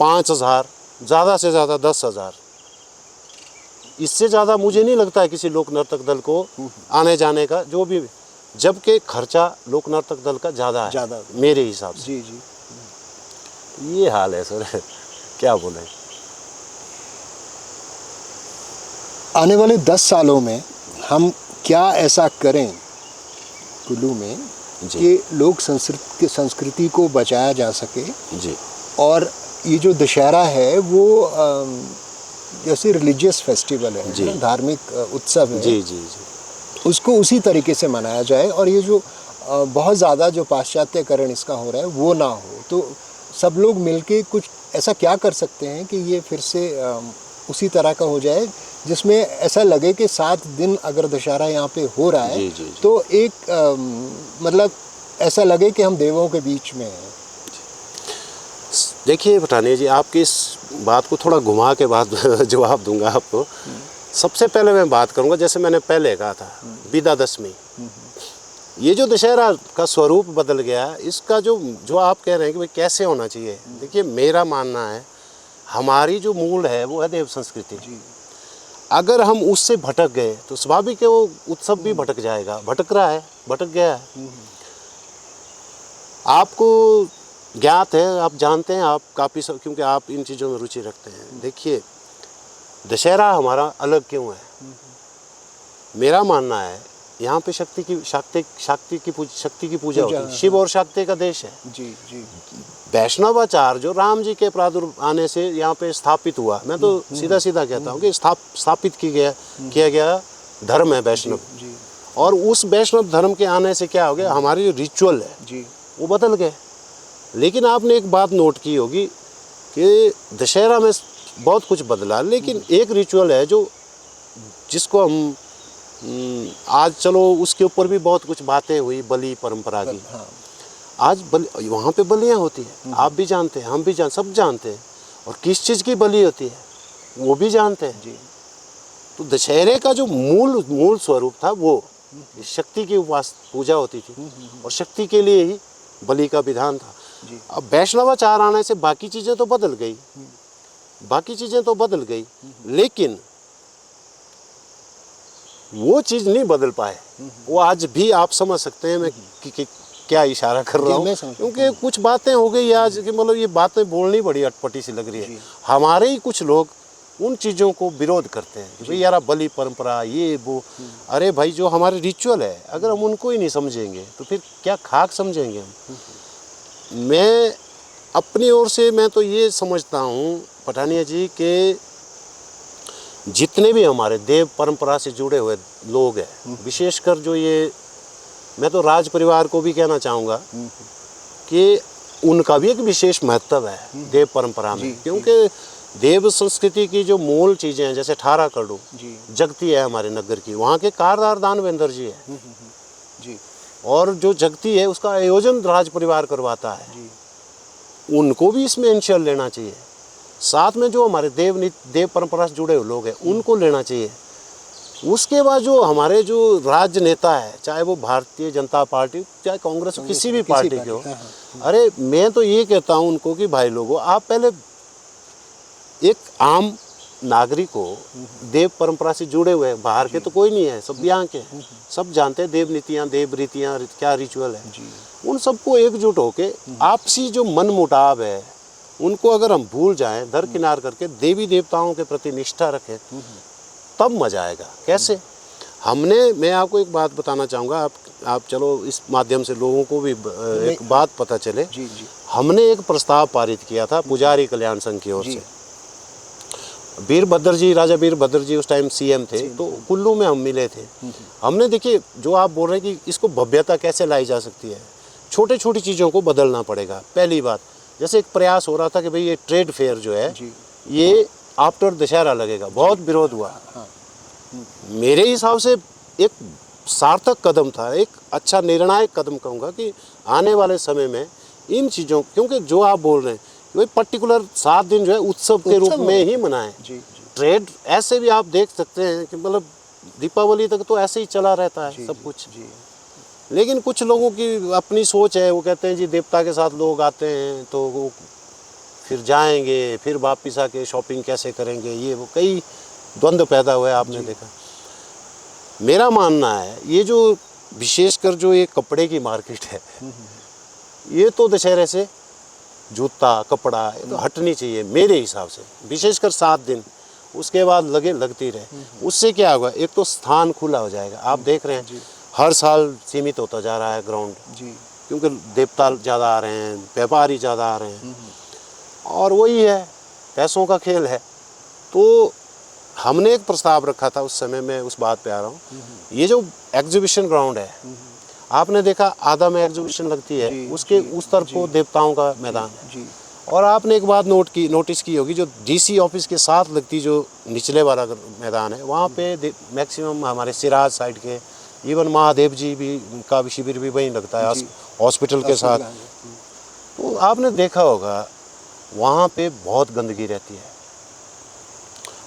5,000, ज़्यादा से ज़्यादा 10,000, इससे ज़्यादा मुझे नहीं लगता है किसी लोक नर्तक दल को आने जाने का, जो भी, जबकि खर्चा लोक नर्तक दल का ज़्यादा है मेरे हिसाब से। जी जी, ये हाल है सर, क्या बोले। आने वाले 10 सालों में हम क्या ऐसा करें कुल्लू में कि लोक संस्कृति को बचाया जा सके जी, और ये जो दशहरा है वो जैसे रिलीजियस फेस्टिवल है, धार्मिक उत्सव है, जी जी जी, उसको उसी तरीके से मनाया जाए, और ये जो बहुत ज़्यादा जो पाश्चात्यकरण इसका हो रहा है वो ना हो। तो सब लोग मिलके कुछ ऐसा क्या कर सकते हैं कि ये फिर से उसी तरह का हो जाए, जिसमें ऐसा लगे कि 7 दिन अगर दशहरा यहाँ पे हो रहा है जी, जी, जी। तो एक मतलब ऐसा लगे कि हम देवों के बीच में हैं। देखिए पठानिया जी, आपकी इस बात को थोड़ा घुमा के बाद जवाब दूंगा आपको। सबसे पहले मैं बात करूंगा, जैसे मैंने पहले कहा था, विदा दशमी, ये जो दशहरा का स्वरूप बदल गया, इसका जो आप कह रहे हैं कि भाई कैसे होना चाहिए, देखिए मेरा मानना है हमारी जो मूल है वो है देव संस्कृति। अगर हम उससे भटक गए तो स्वाभाविक है वो उत्सव भी भटक जाएगा, भटक रहा है, भटक गया है। आपको ज्ञात है, आप जानते हैं, आप काफ़ी क्योंकि आप इन चीज़ों में रुचि रखते हैं। देखिए दशहरा हमारा अलग क्यों है, मेरा मानना है यहाँ पे शक्ति की पूजा होती है। शिव और शक्ति का देश है। जी जी। वैष्णवाचार जो राम जी के प्रादुर्भाव आने से यहाँ पे स्थापित हुआ, मैं तो सीधा सीधा कहता हूँ कि स्थापित किया गया धर्म है वैष्णव। जी। और उस वैष्णव धर्म के आने से क्या हो गया, हमारे जो रिचुअल है जी वो बदल गए। लेकिन आपने एक बात नोट की होगी कि दशहरा में बहुत कुछ बदला, लेकिन एक रिचुअल है जिसको हम आज, चलो उसके ऊपर भी बहुत कुछ बातें हुई, बलि परंपरा की। हाँ। आज वहाँ पे बलियाँ होती है, आप भी जानते हैं, हम भी सब जानते हैं। और किस चीज़ की बलि होती है वो भी जानते हैं। जी। तो दशहरे का जो मूल स्वरूप था वो शक्ति की पूजा होती थी, और शक्ति के लिए ही बलि का विधान था। अब वैष्णवाचार आने से बाकी चीज़ें तो बदल गई, लेकिन वो चीज़ नहीं बदल पाए। वो आज भी आप समझ सकते हैं मैं कि क्या इशारा कर रहा हूँ, क्योंकि कुछ बातें हो गई आज कि मतलब ये बातें बोलनी बड़ी अटपटी सी लग रही है। हमारे ही कुछ लोग उन चीज़ों को विरोध करते हैं कि भाई यार बलि परंपरा ये वो। अरे भाई, जो हमारे रिचुअल है अगर हम उनको ही नहीं समझेंगे तो फिर क्या खाक समझेंगे हम। मैं अपनी ओर से मैं तो ये समझता हूँ पठानिया जी के जितने भी हमारे देव परंपरा से जुड़े हुए लोग हैं, विशेषकर जो ये, मैं तो राज परिवार को भी कहना चाहूँगा कि उनका भी एक विशेष महत्व है देव परंपरा में, क्योंकि देव संस्कृति की जो मूल चीज़ें हैं, जैसे 18 कड़ू जगती है हमारे नगर की, वहाँ के कारदार दानवेंद्र जी है जी। और जो जगती है उसका आयोजन राज परिवार करवाता है। उनको भी इसमें इंश्योर लेना चाहिए। साथ में जो हमारे देव परंपरा से जुड़े हुए लोग हैं उनको लेना चाहिए। उसके बाद जो हमारे जो राज्य नेता है, चाहे वो भारतीय जनता पार्टी, चाहे कांग्रेस, किसी भी पार्टी के हो, अरे मैं तो ये कहता हूँ उनको कि भाई लोगों, आप पहले एक आम नागरिक को देव परंपरा से जुड़े हुए, बाहर के तो कोई नहीं है, सब यहाँ के, सब जानते हैं देव नीतियाँ, देव रीतियाँ, क्या रिचुअल है। उन सबको एकजुट होके आपसी जो मन मुटाव है उनको अगर हम भूल जाएं, दरकिनार करके देवी देवताओं के प्रति निष्ठा रखें, तब मजा आएगा। कैसे? मैं आपको एक बात बताना चाहूँगा, आप चलो इस माध्यम से लोगों को भी एक बात पता चले। हमने एक प्रस्ताव पारित किया था पुजारी कल्याण संघ की ओर से। वीरभद्र जी, राजा वीरभद्र जी उस टाइम सीएम थे, तो कुल्लू में हम मिले थे। हमने, देखिए जो आप बोल रहे हैं कि इसको भव्यता कैसे लाई जा सकती है, छोटी छोटी चीज़ों को बदलना पड़ेगा। पहली बात, जैसे एक प्रयास हो रहा था कि भाई ये ट्रेड फेयर जो है ये आफ्टर दशहरा लगेगा, बहुत विरोध हुआ। मेरे हिसाब से एक सार्थक कदम था, एक अच्छा निर्णायक कदम कहूँगा कि आने वाले समय में इन चीज़ों, क्योंकि जो आप बोल रहे हैं वही पर्टिकुलर 7 दिन जो है उत्सव के रूप में ही मनाएं। ट्रेड ऐसे भी आप देख सकते हैं कि मतलब दीपावली तक तो ऐसे ही चला रहता है सब कुछ। लेकिन कुछ लोगों की अपनी सोच है, वो कहते हैं जी देवता के साथ लोग आते हैं तो वो फिर जाएंगे, फिर वापिस आके शॉपिंग कैसे करेंगे, ये वो कई द्वंद्व पैदा हुआ है, आपने देखा। मेरा मानना है ये जो विशेषकर जो ये कपड़े की मार्केट है, ये तो दशहरे से जूता कपड़ा ये तो हटनी चाहिए मेरे हिसाब से, विशेषकर 7 दिन, उसके बाद लगती रहे। उससे क्या होगा, एक तो स्थान खुला हो जाएगा। आप देख रहे हैं हर साल सीमित होता जा रहा है ग्राउंड, क्योंकि देवता ज़्यादा आ रहे हैं, व्यापारी ज़्यादा आ रहे हैं, और वही है, पैसों का खेल है। तो हमने एक प्रस्ताव रखा था उस समय, मैं उस बात पे आ रहा हूँ, ये जो एग्जीबिशन ग्राउंड है, आपने देखा आधा में एग्जीबिशन लगती है, उसके उस तरफ को देवताओं का मैदान है। और आपने एक बात नोटिस की होगी, जो डीसी ऑफिस के साथ लगती जो निचले वाला मैदान है, वहाँ पे मैक्सिमम हमारे सिराज साइड के, इवन महादेव जी भी का भी शिविर भी वहीं लगता है हॉस्पिटल के साथ। तो आपने देखा होगा वहाँ पे बहुत गंदगी रहती है।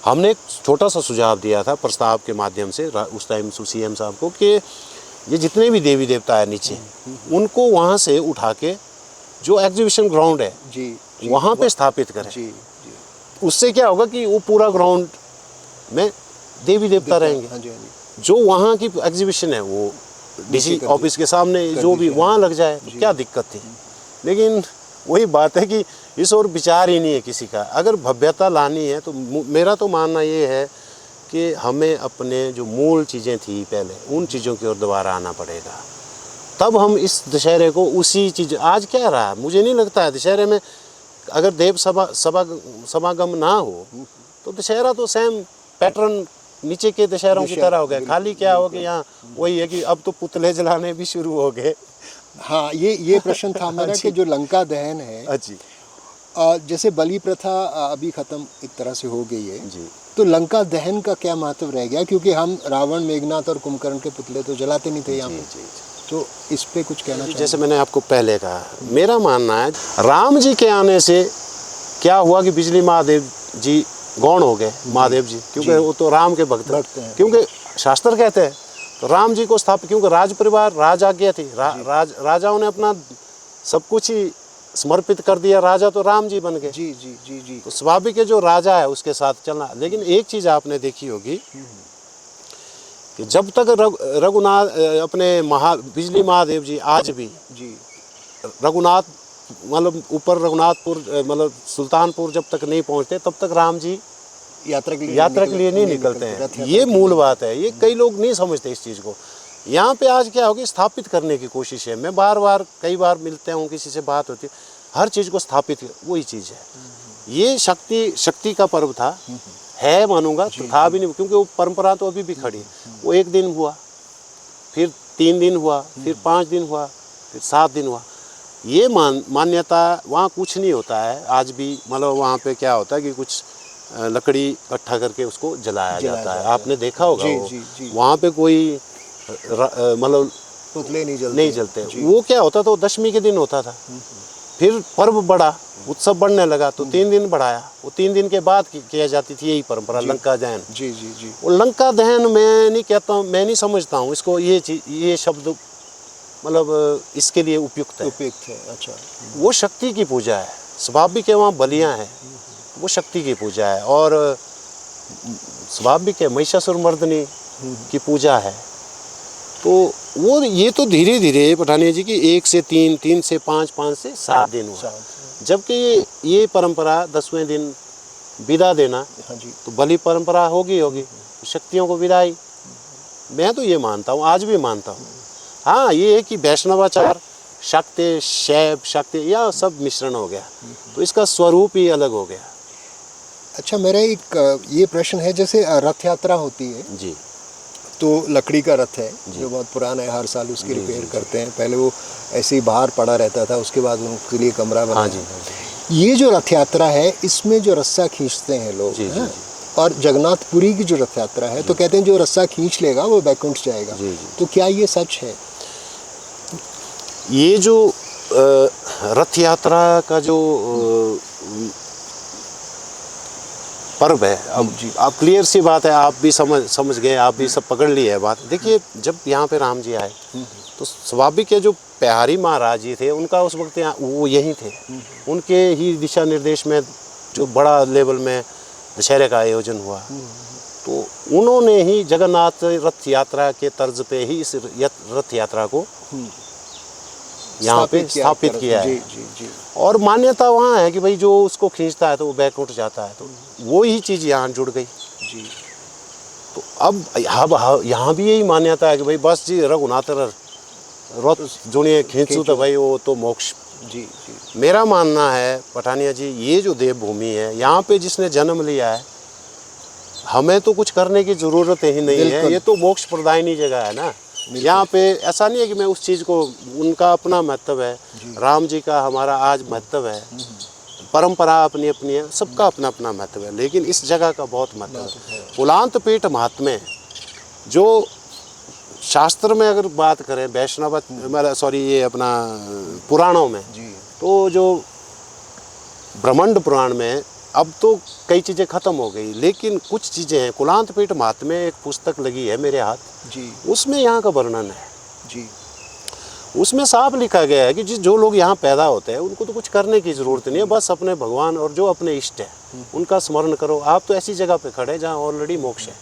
हमने एक छोटा सा सुझाव दिया था प्रस्ताव के माध्यम से उस टाइम सीएम साहब को कि ये जितने भी देवी देवता है नीचे, उनको वहाँ से उठा के जो एग्जीबिशन ग्राउंड है वहाँ पे स्थापित करें। उससे क्या होगा कि वो पूरा ग्राउंड में देवी देवता रहेंगे। जो वहाँ की एग्जीबिशन है वो डीसी ऑफिस के सामने जो भी वहाँ लग जाए, तो क्या दिक्कत थी। लेकिन वही बात है कि इस और विचार ही नहीं है किसी का। अगर भव्यता लानी है तो मेरा तो मानना ये है कि हमें अपने जो मूल चीज़ें थी पहले, उन चीज़ों की ओर दोबारा आना पड़ेगा। तब हम इस दशहरे को उसी चीज़, आज क्या रहा है मुझे नहीं लगता है दशहरे में अगर देव समागम ना हो तो दशहरा तो सेम पैटर्न नीचे के दशहरों की तरह हो गया। खाली क्या हो गया यहाँ वही है कि अब तो पुतले जलाने भी शुरू हो गए। हाँ, ये प्रश्न था मेरा कि जो लंका दहन है, जैसे बलि प्रथा अभी ख़त्म एक तरह से हो गई है जी, तो लंका दहन का क्या महत्व रह गया? क्योंकि हम रावण, मेघनाथ और कुंभकर्ण के पुतले तो जलाते नहीं थे यहाँ पे। तो इस पे कुछ कहना चाहिए? जैसे मैंने आपको पहले कहा, मेरा मानना है राम जी के आने से क्या हुआ कि बिजली महादेव जी गौण हो गए, महादेव जी, क्योंकि वो तो राम के भक्त हैं। क्योंकि शास्त्र कहते हैं तो राम जी को स्थापित, क्योंकि राज परिवार राज आज्ञा थी, राजाओं ने अपना सब कुछ ही समर्पित कर दिया, राजा तो राम जी बन गए। जी जी जी जी। तो स्वाभाविक है जो राजा है उसके साथ चलना। लेकिन एक चीज़ आपने देखी होगी कि जब तक रघुनाथ अपने बिजली महादेव जी आज भी जी रघुनाथ मतलब ऊपर रघुनाथपुर मतलब सुल्तानपुर जब तक नहीं पहुंचते तब तक राम जी यात्रा के लिए नहीं निकलते हैं। ये मूल बात है, ये कई लोग नहीं समझते इस चीज़ को। यहाँ पे आज क्या होगी, स्थापित करने की कोशिश है। मैं कई बार मिलते हूँ, किसी से बात होती है, हर चीज़ को स्थापित, वही चीज़ है। ये शक्ति का पर्व था, है मानूंगा, तो था भी नहीं, क्योंकि वो परंपरा तो अभी भी खड़ी है। वो 1 दिन हुआ, फिर 3 दिन हुआ, फिर 5 दिन हुआ, फिर 7 दिन हुआ। ये मान्यता वहाँ कुछ नहीं होता है आज भी। मतलब वहाँ पे क्या होता है कि कुछ लकड़ी इकट्ठा करके उसको जलाया जाता है। आपने देखा होगा वहाँ पे कोई मतलब पुतले नहीं जलते। वो क्या होता था, वो दशमी के दिन होता था। फिर पर्व बढ़ा, उत्सव बढ़ने लगा तो 3 दिन बढ़ाया। वो 3 दिन के बाद किया जाती थी यही परंपरा, लंका दहन। जी जी जी। वो लंका दहन मैं नहीं कहता हूँ, मैं नहीं समझता हूँ इसको, ये शब्द मतलब इसके लिए उपयुक्त है। अच्छा। वो शक्ति की पूजा है, स्वाभाविक है, वहाँ बलियाँ हैं, वो शक्ति की पूजा है। और स्वाभाविक है महिषासुर मर्दनी की पूजा है। तो वो ये तो धीरे धीरे पठानिया जी की 1 से 3, 3 से 5, 5 से 7 दिन हुआ। जबकि ये परंपरा 10वें दिन विदा देना, तो बलि परंपरा होगी शक्तियों को विदाई। मैं तो ये मानता हूँ, आज भी मानता हूँ। हाँ, ये है कि वैष्णवाचार, शक्ति, शैव शक्ति, या सब मिश्रण हो गया, तो इसका स्वरूप ही अलग हो गया। अच्छा, मेरा एक ये प्रश्न है, जैसे रथ यात्रा होती है जी, तो लकड़ी का रथ है जो बहुत पुराना है, हर साल उसकी रिपेयर करते हैं। पहले वो ऐसे ही बाहर पड़ा रहता था, उसके बाद उनके लिए कमरा बना। ये जो रथ यात्रा है, इसमें जो रस्सा खींचते हैं लोग, और जगन्नाथपुरी की जो रथ यात्रा है, तो कहते हैं जो रस्सा खींच लेगा वो बैकुंठ जाएगा। तो क्या ये सच है? ये जो रथ यात्रा का जो पर्व है, अब क्लियर सी बात है, आप भी समझ गए, आप भी सब पकड़ लिए है बात। देखिए, जब यहाँ पे राम जी आए तो स्वाभाविक है जो बिहारी महाराज जी थे उनका उस वक्त वो यहीं थे। उनके ही दिशा निर्देश में जो बड़ा लेवल में दशहरे का आयोजन हुआ, तो उन्होंने ही जगन्नाथ रथ यात्रा के तर्ज पे ही इस रथ यात्रा को यहाँ पे स्थापित किया है। और मान्यता वहाँ है कि भाई जो उसको खींचता है तो वो बैकुंठ जाता है, तो वो ही चीज़ यहाँ जुड़ गई जी। तो अब यहाँ भी यही मान्यता है कि भाई बस जी रघुनाथ रथ जुड़िए खींचू तो भाई वो तो मोक्ष जी। मेरा मानना है पठानिया जी, ये जो देवभूमि है, यहाँ पे जिसने जन्म लिया है, हमें तो कुछ करने की ज़रूरत ही नहीं है। ये तो मोक्ष प्रदायिनी जगह है ना। यहाँ पे ऐसा नहीं है कि मैं उस चीज़ को, उनका अपना महत्व है, राम जी का हमारा आज महत्व है, परंपरा अपनी अपनी है, सबका अपना अपना महत्व है, लेकिन इस जगह का बहुत महत्व है। कुलांत पीठ महात्म्य जो शास्त्र में अगर बात करें, वैष्णव ये अपना पुराणों में, जी तो जो ब्रह्मांड पुराण में अब तो कई चीज़ें ख़त्म हो गई, लेकिन कुछ चीज़ें हैं। कुलांत पीठ महात्म्य एक पुस्तक लगी है मेरे हाथ, जी उसमें यहाँ का वर्णन है। जी उसमें साफ लिखा गया है कि जो लोग यहाँ पैदा होते हैं उनको तो कुछ करने की ज़रूरत नहीं है, बस अपने भगवान और जो अपने इष्ट है उनका स्मरण करो। आप तो ऐसी जगह पे खड़े जहाँ ऑलरेडी मोक्ष है।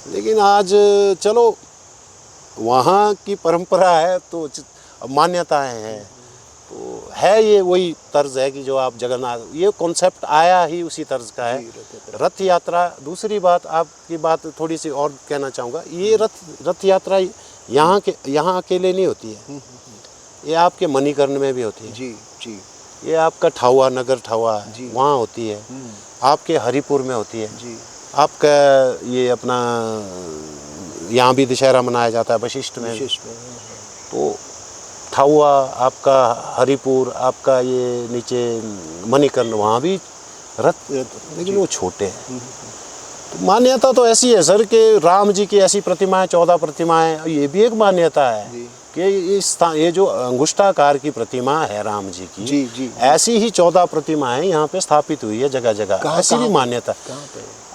लेकिन आज चलो वहाँ की परंपरा है, तो मान्यताएं हैं, तो है ये वही तर्ज है कि जो आप जगन्नाथ, ये कॉन्सेप्ट आया ही उसी तर्ज का है। रथ यात्रा, दूसरी बात आपकी बात थोड़ी सी और कहना चाहूँगा, ये रथ यात्रा यहाँ अकेले नहीं होती है, ये आपके मणिकर्ण में भी होती है। जी जी ये आपका ठावा, नगर ठावा जी। वहाँ होती है, आपके हरिपुर में होती है, जी आपका ये अपना यहाँ भी दशहरा मनाया जाता है वशिष्ठ में। तो ठावा आपका हरिपुर, आपका ये नीचे मणिकर्ण, वहाँ भी रथ, लेकिन वो छोटे हैं। तो मान्यता तो ऐसी है सर कि राम जी की ऐसी प्रतिमाएं, 14 प्रतिमाएं, ये भी एक मान्यता है कि इस ये जो अंगुष्ठाकार की प्रतिमा है राम जी की, जी जी ऐसी ही 14 प्रतिमाएं यहाँ पे स्थापित हुई है जगह जगह, ऐसी भी मान्यता।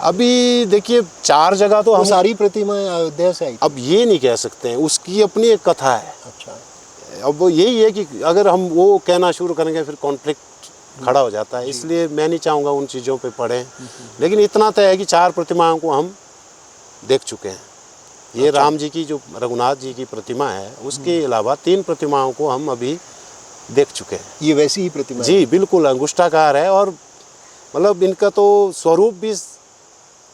अभी देखिए 4 जगह तो हम, सारी प्रतिमाएं अयोध्या से आई। अब ये नहीं कह सकते हैं, उसकी अपनी एक कथा है। अच्छा, अब वो यही है कि अगर हम वो कहना शुरू करेंगे फिर कॉन्फ्लिक्ट खड़ा हो जाता है, इसलिए मैं नहीं चाहूँगा उन चीज़ों पे पढ़ें। लेकिन इतना तय है कि 4 प्रतिमाओं को हम देख चुके हैं। ये अच्छा। राम जी की जो रघुनाथ जी की प्रतिमा है, उसके अलावा 3 प्रतिमाओं को हम अभी देख चुके हैं। ये वैसी ही प्रतिमा जी बिल्कुल अंगुष्ठाकार है, और मतलब इनका तो स्वरूप भी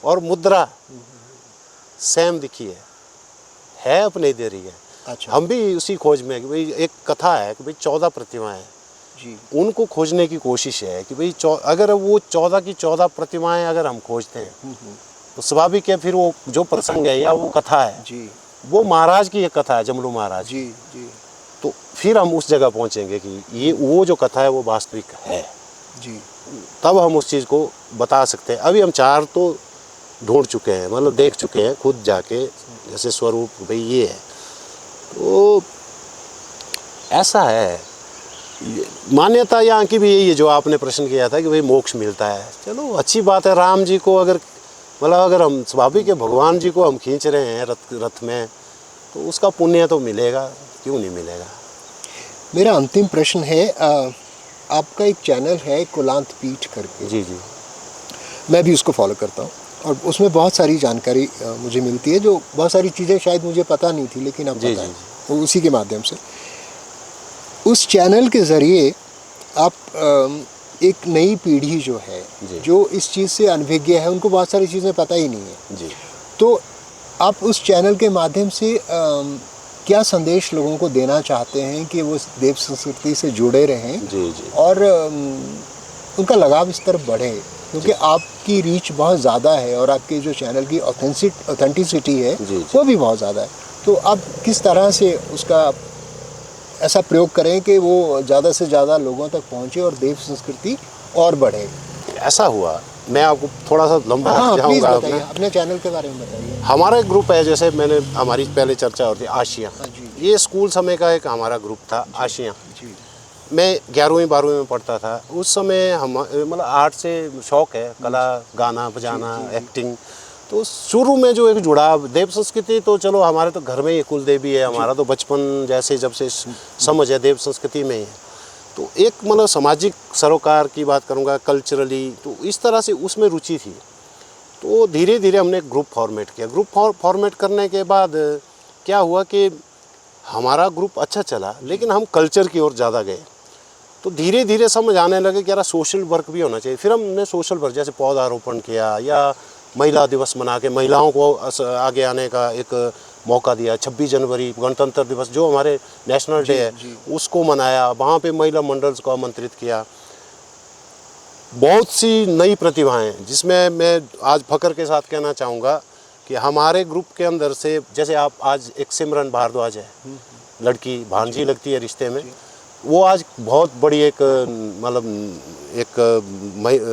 और मुद्रा सेम दिखी है अपने इधर ही है। अच्छा, हम भी उसी खोज में कि भाई एक कथा है कि भाई 14 प्रतिमाएं जी उनको खोजने की कोशिश है कि भाई अगर वो 14 की 14 प्रतिमाएं अगर हम खोजते हैं तो स्वाभाविक है फिर वो जो प्रसंग है या वो कथा है, जी वो महाराज की एक कथा है, जमलू महाराज। जी जी तो फिर हम उस जगह पहुंचेंगे कि ये वो जो कथा है वो वास्तविक है, जी तब हम उस चीज़ को बता सकते हैं। अभी हम 4 तो ढूंढ चुके हैं, मतलब देख चुके हैं खुद जाके, जैसे स्वरूप भाई ये है। तो ऐसा है, मान्यता यहाँ की भी यही है जो आपने प्रश्न किया था कि भाई मोक्ष मिलता है। चलो अच्छी बात है, राम जी को अगर मतलब अगर हम स्वाभाविक है भगवान जी को हम खींच रहे हैं रथ में, तो उसका पुण्य तो मिलेगा, क्यों नहीं मिलेगा। मेरा अंतिम प्रश्न है, आपका एक चैनल है कुलांत पीठ करके। जी जी, मैं भी उसको फॉलो करता हूँ और उसमें बहुत सारी जानकारी मुझे मिलती है, जो बहुत सारी चीज़ें शायद मुझे पता नहीं थी, लेकिन अब जी पता जी है, वो उसी के माध्यम से। उस चैनल के ज़रिए आप एक नई पीढ़ी जो है, जो इस चीज़ से अनभिज्ञ है, उनको बहुत सारी चीज़ें पता ही नहीं है जी। तो आप उस चैनल के माध्यम से क्या संदेश लोगों को देना चाहते हैं कि वो देव संस्कृति से जुड़े रहें जी जी, और उनका लगाव इस तरफ बढ़े, क्योंकि आपकी रीच बहुत ज़्यादा है और आपके जो चैनल की ऑथेंटिसिटी है वो भी बहुत ज़्यादा है। तो आप किस तरह से उसका ऐसा प्रयोग करें कि वो ज़्यादा से ज़्यादा लोगों तक पहुँचे और देव संस्कृति और बढ़े। ऐसा हुआ, मैं आपको थोड़ा सा लंबा प्लीज़ जाऊँगा बताइए, अपने चैनल के बारे में बताइए। हमारा एक ग्रुप है, जैसे मैंने हमारी पहले चर्चा होती है आशियाँ, जी ये स्कूल समय का एक हमारा ग्रुप था आशियाँ। जी मैं 11वीं 12वीं में पढ़ता था, उस समय हम मतलब आर्ट से शौक़ है, कला, गाना बजाना, एक्टिंग। तो शुरू में जो एक जुड़ाव देव संस्कृति, तो चलो हमारे तो घर में ही कुल देवी है, हमारा तो बचपन जैसे जब से समझ है देव संस्कृति में ही है। तो एक मतलब सामाजिक सरोकार की बात करूँगा, कल्चरली, तो इस तरह से उसमें रुचि थी। तो धीरे धीरे हमने एक ग्रुप फॉर्मेट किया। ग्रुप फॉर्मेट करने के बाद क्या हुआ कि हमारा ग्रुप अच्छा चला, लेकिन हम कल्चर की ओर ज़्यादा गए। तो धीरे धीरे समझ आने लगे कि यार सोशल वर्क भी होना चाहिए। फिर हमने सोशल वर्क जैसे पौधारोपण किया, या महिला दिवस मना के महिलाओं को आगे आने का एक मौका दिया। 26 जनवरी गणतंत्र दिवस जो हमारे नेशनल डे है, उसको मनाया, वहाँ पे महिला मंडल्स को आमंत्रित किया। बहुत सी नई प्रतिभाएं, जिसमें मैं आज फख्र के साथ कहना चाहूँगा कि हमारे ग्रुप के अंदर से, जैसे आप आज एक सिमरन भारद्वाज है, लड़की भांजी लगती है रिश्ते में, वो आज बहुत बड़ी एक मतलब एक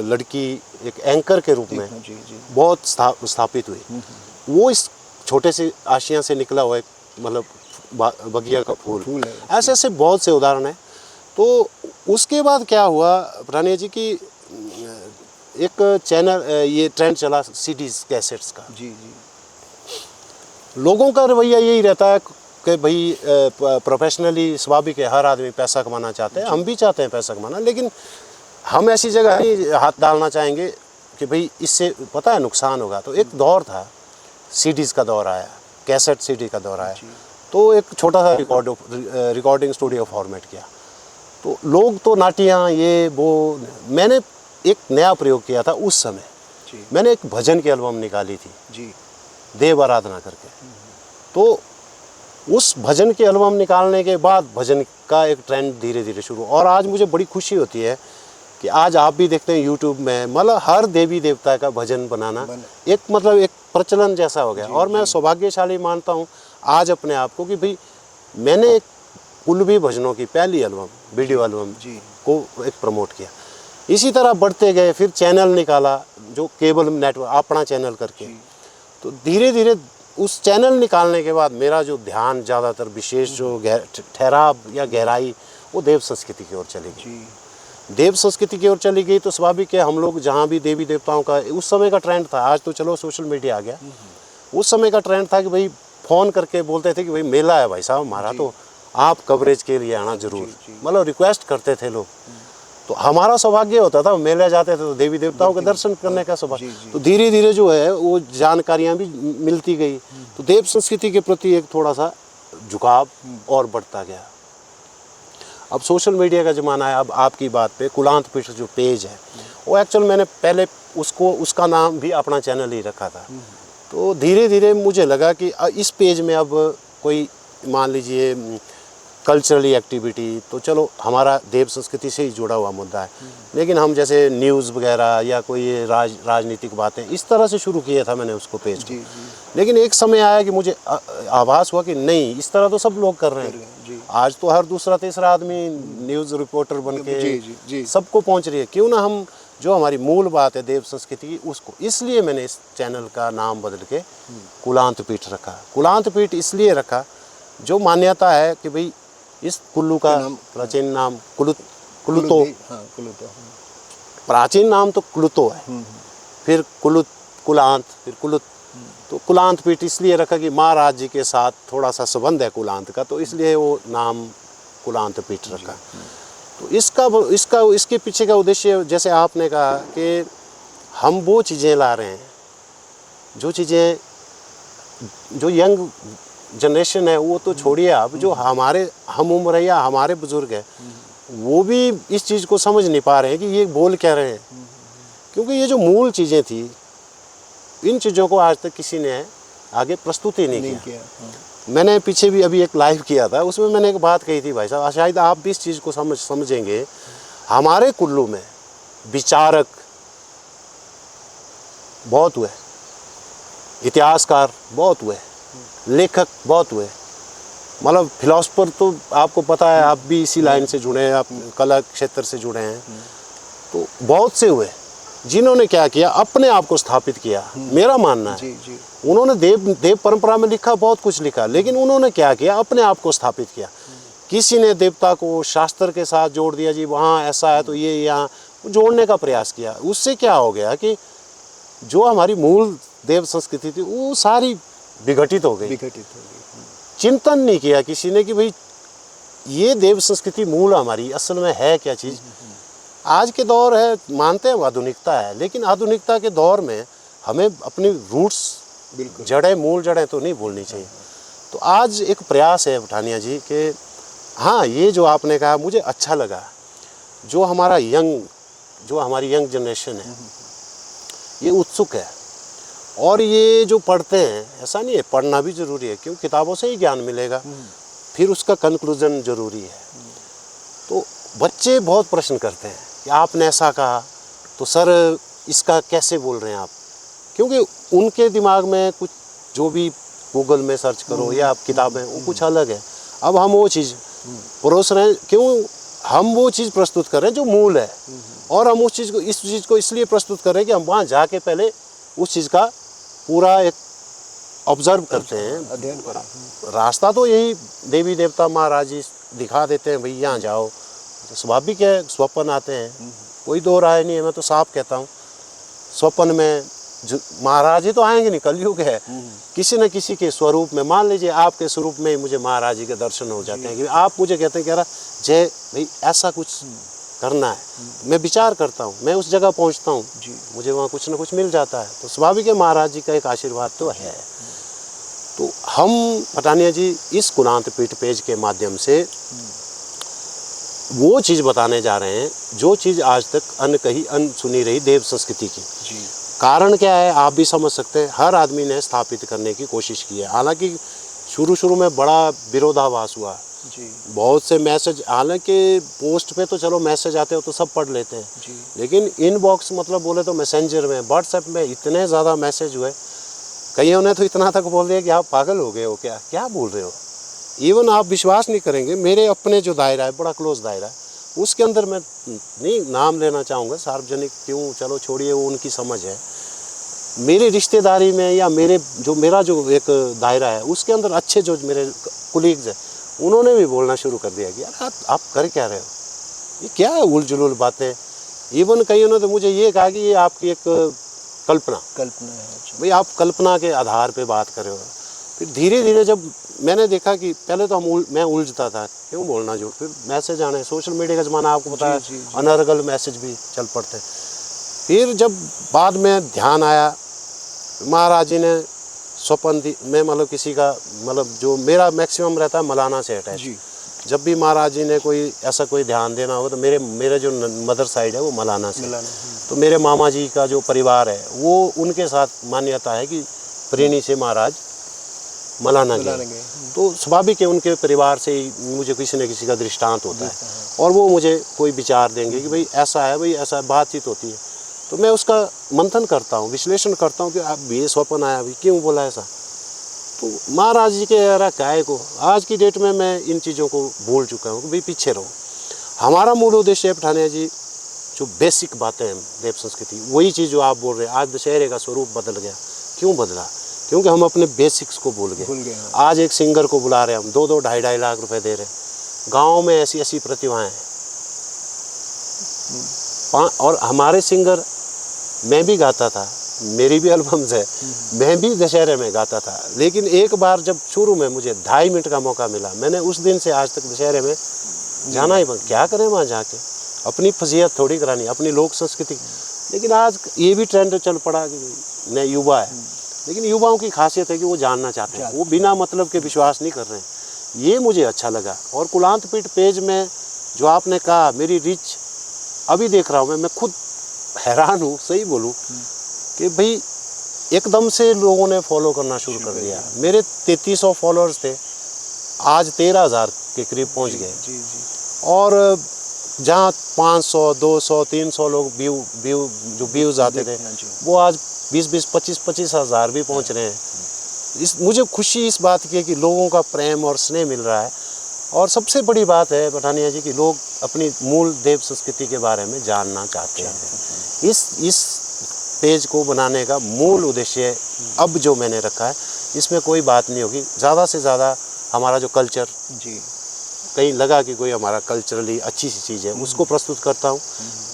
लड़की एक एंकर के रूप में जी जी बहुत स्थापित हुई। वो इस छोटे से आशिया से निकला हुआ एक मतलब बगिया का फूल है। ऐसे ऐसे बहुत से उदाहरण हैं। तो उसके बाद क्या हुआ रानिया जी की एक चैनल ये ट्रेंड चला सीडीज कैसेट्स का। जी जी लोगों का रवैया यही रहता है कि भाई प्रोफेशनली स्वाभाविक है, हर आदमी पैसा कमाना चाहते हैं, हम भी चाहते हैं पैसा कमाना, लेकिन हम ऐसी जगह नहीं हाथ डालना चाहेंगे कि भाई इससे पता है नुकसान होगा। तो एक दौर था, सीडीज़ का दौर आया, कैसेट सीडी का दौर आया, तो एक छोटा सा रिकॉर्डिंग स्टूडियो फॉर्मेट किया। तो लोग तो नाटियाँ ये वो, मैंने एक नया प्रयोग किया था उस समय। मैंने एक भजन की एल्बम निकाली थी जी देव आराधना करके। तो उस भजन की एल्बम निकालने के बाद भजन का एक ट्रेंड धीरे धीरे शुरू, और आज मुझे बड़ी खुशी होती है कि आज आप भी देखते हैं यूट्यूब में मतलब हर देवी देवता का भजन बनाना एक मतलब एक प्रचलन जैसा हो गया। और मैं सौभाग्यशाली मानता हूँ आज अपने आप को कि भाई मैंने एक कुल्लवी भजनों की पहली एल्बम वीडियो एल्बम को एक प्रमोट किया। इसी तरह बढ़ते गए, फिर चैनल निकाला जो केबल नेटवर्क अपना चैनल करके। तो धीरे धीरे उस चैनल निकालने के बाद मेरा जो ध्यान ज़्यादातर विशेष जो ठहराव या गहराई वो देव संस्कृति की ओर चली गई। देव संस्कृति की ओर चली गई तो स्वाभाविक है हम लोग जहाँ भी देवी देवताओं का उस समय का ट्रेंड था, आज तो चलो सोशल मीडिया आ गया, उस समय का ट्रेंड था कि भाई फ़ोन करके बोलते थे कि भाई मेला है भाई साहब हमारा, तो आप कवरेज के लिए आना ज़रूर, मतलब रिक्वेस्ट करते थे लोग। तो हमारा सौभाग्य होता था, मेले जाते थे तो देवी देवताओं के दर्शन करने का सौभाग्य। तो धीरे धीरे जो है वो जानकारियाँ भी मिलती गई, तो देव संस्कृति के प्रति एक थोड़ा सा झुकाव और बढ़ता गया। अब सोशल मीडिया का ज़माना है। अब आपकी बात पे कुलांत पीठ जो पेज है वो एक्चुअल मैंने पहले उसका नाम भी अपना चैनल ही रखा था। तो धीरे धीरे मुझे लगा कि इस पेज में अब कोई मान लीजिए कल्चरली एक्टिविटी, तो चलो हमारा देव संस्कृति से ही जुड़ा हुआ मुद्दा है, लेकिन हम जैसे न्यूज़ वगैरह या कोई राजनीतिक बातें इस तरह से शुरू किया था मैंने उसको पेज को। लेकिन एक समय आया कि मुझे आभास हुआ कि नहीं, इस तरह तो सब लोग कर रहे हैं। आज तो हर दूसरा तीसरा आदमी न्यूज़ रिपोर्टर बन के सबको पहुंच रही है, क्यों ना हम जो हमारी मूल बात है देव संस्कृति की उसको, इसलिए मैंने इस चैनल का नाम बदल के कुलांत पीठ रखा। कुलांत पीठ इसलिए रखा, जो मान्यता है कि भाई इस कुल्लू का प्राचीन नाम कुलुतो, प्राचीन नाम तो कुलुतो है, फिर कुलांत, फिर कुलुत। तो कुलांत पीठ इसलिए रखा कि महाराज जी के साथ थोड़ा सा संबंध है कुलांत का, तो इसलिए वो नाम कुलांत पीठ रखा। तो इसके पीछे का उद्देश्य जैसे आपने कहा कि हम वो चीज़ें ला रहे हैं, जो चीज़ें जो यंग जनरेशन है वो तो छोड़िए आप, जो हमारे हम उम्र है या हमारे बुजुर्ग हैं वो भी इस चीज़ को समझ नहीं पा रहे हैं कि ये बोल क्या रहे हैं, क्योंकि ये जो मूल चीज़ें थी इन चीज़ों को आज तक किसी ने आगे प्रस्तुत ही नहीं किया। मैंने पीछे भी अभी एक लाइव किया था, उसमें मैंने एक बात कही थी भाई साहब, शायद आप भी इस चीज़ को समझेंगे। हमारे कुल्लू में विचारक बहुत हुए, इतिहासकार बहुत हुए, लेखक बहुत हुए, मतलब फिलोसफर तो आपको पता है, आप भी इसी लाइन से जुड़े हैं, आप कला क्षेत्र से जुड़े हैं, तो बहुत से हुए जिन्होंने क्या किया, अपने आप को स्थापित किया। मेरा मानना है उन्होंने देव परंपरा में लिखा, बहुत कुछ लिखा, लेकिन उन्होंने क्या किया, अपने आप को स्थापित किया। किसी ने देवता को शास्त्र के साथ जोड़ दिया, जी वहाँ ऐसा है तो ये यहाँ जोड़ने का प्रयास किया। उससे क्या हो गया कि जो हमारी मूल देव संस्कृति थी वो सारी विघटित हो गई। चिंतन नहीं किया किसी ने कि भाई ये देव संस्कृति मूल हमारी असल में है क्या चीज़। आज के दौर है, मानते हैं आधुनिकता है, लेकिन आधुनिकता के दौर में हमें अपनी रूट्स, जड़ें, मूल जड़ें तो नहीं भूलनी चाहिए। तो आज एक प्रयास है पठानिया जी कि हाँ, ये जो आपने कहा मुझे अच्छा लगा, जो हमारी यंग जनरेशन है ये उत्सुक है, और ये जो पढ़ते हैं, ऐसा नहीं है, पढ़ना भी ज़रूरी है, क्योंकि किताबों से ही ज्ञान मिलेगा, फिर उसका कंक्लूजन ज़रूरी है। तो बच्चे बहुत प्रश्न करते हैं कि आपने ऐसा कहा तो सर इसका कैसे बोल रहे हैं आप, क्योंकि उनके दिमाग में कुछ जो भी गूगल में सर्च करो या आप किताबें वो कुछ अलग है। अब हम वो चीज़ परोस रहे हैं, क्यों हम वो चीज़ प्रस्तुत कर रहे हैं जो मूल है, और हम इस चीज़ को इसलिए प्रस्तुत कर रहे हैं कि हम वहाँ जाके पहले उस चीज़ का पूरा एक ऑब्जर्व करते हैं, अध्ययन करें। रास्ता तो यही देवी देवता महाराज जी दिखा देते हैं, भाई यहाँ जाओ, तो स्वाभाविक है स्वप्न आते हैं, कोई दो राय नहीं है, मैं तो साफ कहता हूँ। स्वप्न में जो महाराज जी तो आएंगे नहीं, कलयुग है, किसी न किसी के स्वरूप में, मान लीजिए आपके स्वरूप में ही मुझे महाराज जी के दर्शन हो जाते हैं कि आप मुझे कहते हैं कह रहा जय भाई ऐसा कुछ करना है, मैं विचार करता हूँ, मैं उस जगह पहुँचता हूँ, मुझे वहाँ कुछ ना कुछ मिल जाता है, तो स्वाभाविक है महाराज जी का एक आशीर्वाद तो है। तो हम पठानिया जी इस कुलांत पीठ पेज के माध्यम से वो चीज़ बताने जा रहे हैं जो चीज़ आज तक अनकही अनसुनी रही देव संस्कृति की। कारण क्या है आप भी समझ सकते हैं, हर आदमी ने स्थापित करने की कोशिश की है, हालांकि शुरू में बड़ा विरोधाभास हुआ जी। बहुत से मैसेज, हालांकि पोस्ट पे तो चलो मैसेज आते हो तो सब पढ़ लेते हैं जी। लेकिन इनबॉक्स मतलब बोले तो मैसेंजर में, व्हाट्सएप में इतने ज़्यादा मैसेज हुए, कईयों ने तो इतना तक बोल दिया कि आप पागल हो गए हो, क्या बोल रहे हो। इवन आप विश्वास नहीं करेंगे, मेरे अपने जो दायरा है बड़ा क्लोज दायरा है, उसके अंदर मैं नहीं नाम लेना चाहूँगा, सार्वजनिक क्यों, चलो छोड़िए, वो उनकी समझ है। मेरी रिश्तेदारी में या मेरा जो एक दायरा है उसके अंदर अच्छे जो मेरे कुलीग्स हैं, उन्होंने भी बोलना शुरू कर दिया कि यार आप कर क्या रहे हो, ये क्या उलझुल बातें। इवन कईयों ने तो मुझे ये कहा कि ये आपकी एक कल्पना है भाई, आप कल्पना के आधार पे बात कर रहे हो। फिर धीरे धीरे जब मैंने देखा कि पहले तो मैं उलझता था, क्यों बोलना झूठ, फिर मैसेज आने, सोशल मीडिया का ज़माना आपको पता है, अनर्गल मैसेज भी चल पड़ते। फिर जब बाद में ध्यान आया, महाराज जी ने स्वपन में मतलब किसी का मतलब जो मेरा मैक्सिमम रहता है मलाना से अटैच, जब भी महाराज जी ने कोई ऐसा कोई ध्यान देना हो तो मेरे जो मदर साइड है वो मलाना से, तो मेरे मामा जी का जो परिवार है वो उनके साथ मान्यता है कि प्रेणी से महाराज मलाना गए, तो स्वाभाविक है उनके परिवार से ही मुझे किसी न किसी का दृष्टांत होता है, और वो मुझे कोई विचार देंगे कि भाई ऐसा है, भाई ऐसा बातचीत होती है, तो मैं उसका मंथन करता हूँ, विश्लेषण करता हूँ कि अब ये स्वप्न आया, अभी क्यों बोला ऐसा। तो महाराज जी के यार काय को आज की डेट में मैं इन चीज़ों को भूल चुका हूँ कि भाई पीछे रहो। हमारा मूल उद्देश्य है पठानिया जी जो बेसिक बातें हैं देव संस्कृति, वही चीज़ जो आप बोल रहे हैं, आज दशहरे का स्वरूप बदल गया, क्यों बदला, क्योंकि हम अपने बेसिक्स को भूल गए। आज एक सिंगर को बुला रहे हैं हम, 2-2 ढाई लाख रुपए दे रहे हैं, गाँव में ऐसी प्रतिभाएँ हैं, और हमारे सिंगर, मैं भी गाता था, मेरी भी एल्बम्स है, मैं भी दशहरे में गाता था, लेकिन एक बार जब शुरू में मुझे 2.5 मिनट का मौका मिला, मैंने उस दिन से आज तक दशहरे में जाना ही बंद। क्या करें वहाँ जाके, अपनी फजीयत थोड़ी करानी, अपनी लोक संस्कृति। लेकिन आज ये भी ट्रेंड चल पड़ा कि नए युवा है, लेकिन युवाओं की खासियत है कि वो जानना चाहते हैं, वो बिना मतलब के विश्वास नहीं कर रहे हैं, ये मुझे अच्छा लगा। और कुलांत पीठ पेज में जो आपने कहा, मेरी रीच अभी देख रहा हूँ मैं खुद हैरान हूँ, सही बोलूँ कि भाई एकदम से लोगों ने फॉलो करना शुरू कर दिया। मेरे 3300 फॉलोअर्स थे, आज 13,000 के करीब पहुँच गए, और जहाँ 500, 200, 300 लोग व्यूज़ आते थे, वो आज 20-25 हज़ार भी पहुँच रहे हैं। मुझे खुशी इस बात की है कि लोगों का प्रेम और स्नेह मिल रहा है, और सबसे बड़ी बात है पठानिया जी कि लोग अपनी मूल देव संस्कृति के बारे में जानना चाहते हैं। इस पेज को बनाने का मूल उद्देश्य अब जो मैंने रखा है, इसमें कोई बात नहीं होगी, ज़्यादा से ज़्यादा हमारा जो कल्चर कहीं लगा कि कोई हमारा कल्चरली अच्छी सी चीज़ है, उसको प्रस्तुत करता हूँ,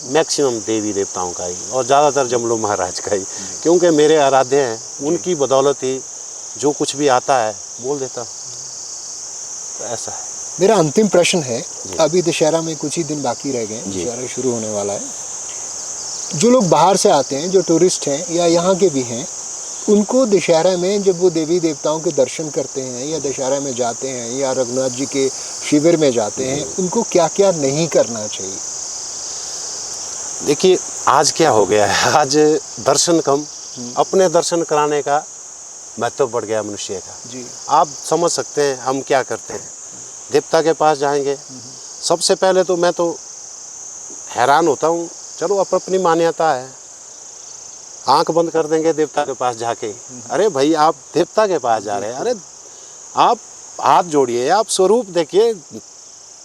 मैक्सिमम देवी देवताओं का ही, और ज़्यादातर जमलो महाराज का ही, क्योंकि मेरे आराध्य हैं, उनकी बदौलत ही जो कुछ भी आता है बोल देता हूँ, तो ऐसा है। मेरा अंतिम प्रश्न है, अभी दशहरा में कुछ ही दिन बाकी रह गए, दशहरा शुरू होने वाला है, जो लोग बाहर से आते हैं, जो टूरिस्ट हैं या यहाँ के भी हैं, उनको दशहरा में जब वो देवी देवताओं के दर्शन करते हैं या दशहरा में जाते हैं या रघुनाथ जी के शिविर में जाते हैं, उनको क्या क्या नहीं करना चाहिए? देखिए आज क्या हो गया है, आज दर्शन कम, अपने दर्शन कराने का महत्व बढ़ गया मनुष्य का। आप समझ सकते हैं हम क्या करते हैं, देवता के पास जाएंगे, सबसे पहले तो मैं तो हैरान होता हूँ, चलो अपनी मान्यता है, आंख बंद कर देंगे देवता के पास जाके, अरे भाई आप देवता के पास जा रहे हैं, अरे आप हाथ जोड़िए, आप स्वरूप देखिए,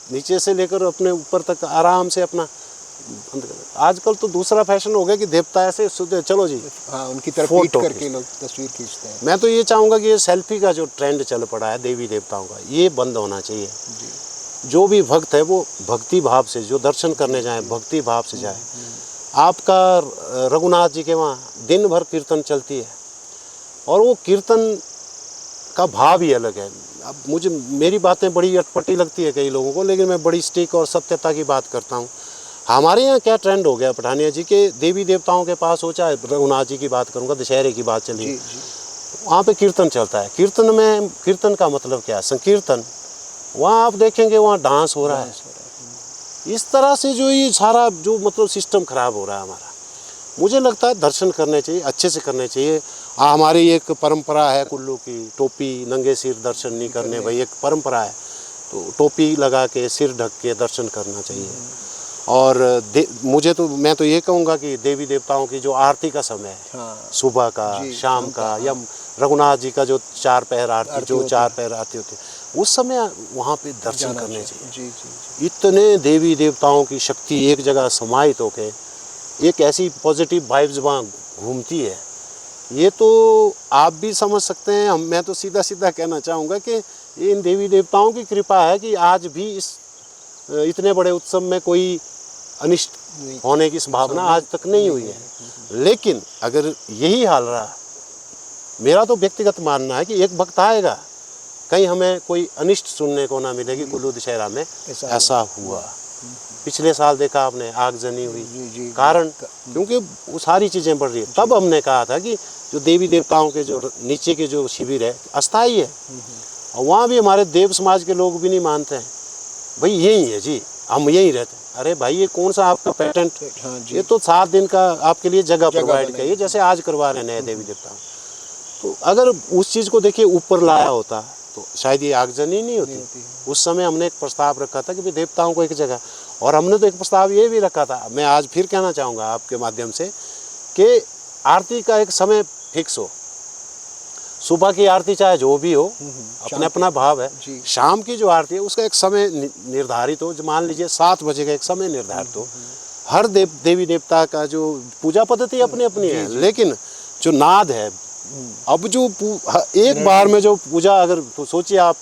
नीचे से लेकर अपने ऊपर तक आराम से अपना बंद कर। आजकल तो दूसरा फैशन हो गया कि देवता ऐसे चलो जी, हाँ, उनकी तरफ फोटो पीट करके खींच। लोग तस्वीर खींचते हैं। मैं तो ये चाहूँगा कि ये सेल्फी का जो ट्रेंड चल पड़ा है देवी देवताओं का, ये बंद होना चाहिए। जो भी भक्त है वो भक्ति भाव से, जो दर्शन करने जाए भक्ति भाव से जाए। आपका रघुनाथ जी के वहाँ दिन भर कीर्तन चलती है और वो कीर्तन का भाव ही अलग है। अब मुझे मेरी बातें बड़ी अटपटी लगती है कई लोगों को, लेकिन मैं बड़ी स्टिक और सत्यता की बात करता हूँ। हमारे यहाँ क्या ट्रेंड हो गया पठानिया जी के, देवी देवताओं के पास हो, चाहे रघुनाथ जी की बात करूँगा, दशहरे की बात चली, वहाँ पे कीर्तन चलता है। कीर्तन में, कीर्तन का मतलब क्या है, संकीर्तन। वहाँ आप देखेंगे वहाँ डांस हो रहा है। इस तरह से जो ये सारा जो मतलब सिस्टम खराब हो रहा है हमारा, मुझे लगता है दर्शन करने चाहिए, अच्छे से करने चाहिए। हमारी एक परंपरा है कुल्लू की, टोपी नंगे सिर दर्शन नहीं करने, भाई एक परंपरा है, तो टोपी लगा के सिर ढक के दर्शन करना चाहिए। और मुझे तो, मैं तो ये कहूँगा कि देवी देवताओं की जो आरती का समय है, हाँ, सुबह का, शाम का, या रघुनाथ जी का जो 4 पहर आरती, जो 4 पहर आरती होती है, उस समय वहाँ पे दर्शन करने चाहिए। जी, जी। इतने देवी देवताओं की शक्ति एक जगह समाहित होके एक ऐसी पॉजिटिव वाइब्स वहाँ घूमती है, ये तो आप भी समझ सकते हैं। मैं तो सीधा सीधा कहना चाहूँगा कि ये इन देवी देवताओं की कृपा है कि आज भी इस इतने बड़े उत्सव में कोई अनिष्ट होने की संभावना आज तक नहीं हुई है। लेकिन अगर यही हाल रहा, मेरा तो व्यक्तिगत मानना है कि एक वक्त आएगा कहीं हमें कोई अनिष्ट सुनने को ना मिलेगी। कुल्लू दशहरा में ऐसा हुआ। पिछले साल देखा आपने, आगजनी हुई, कारण क्योंकि वो सारी चीज़ें बढ़ रही है। तब हमने कहा था कि जो देवी देवताओं के जो नीचे के जो शिविर है अस्थायी है, और वहाँ भी हमारे देव समाज के लोग भी नहीं मानते हैं, भाई यही है जी, हम यहीं रहते हैं। अरे भाई ये कौन सा आपका पेटेंट, ये तो 7 दिन का आपके लिए जगह प्रोवाइड किया, जैसे आज करवा रहे हैं नए देवी देवताओं। तो अगर उस चीज़ को देखिए ऊपर लाया होता तो शायद ये आगजनी नहीं होती। उस समय हमने एक प्रस्ताव रखा था कि भाई देवताओं को एक जगह, और हमने तो एक प्रस्ताव ये भी रखा था, मैं आज फिर कहना चाहूँगा आपके माध्यम से, कि आरती का एक समय फिक्स हो। सुबह की आरती चाहे जो भी हो, अपना अपना भाव है। शाम की जो आरती है उसका एक समय निर्धारित हो। मान लीजिए 7 बजे का एक समय निर्धारित हो। हर देवी देवता का जो पूजा पद्धति अपनी अपनी है, लेकिन जो नाद है, अब जो एक बार में जो पूजा, अगर तो सोचिए आप,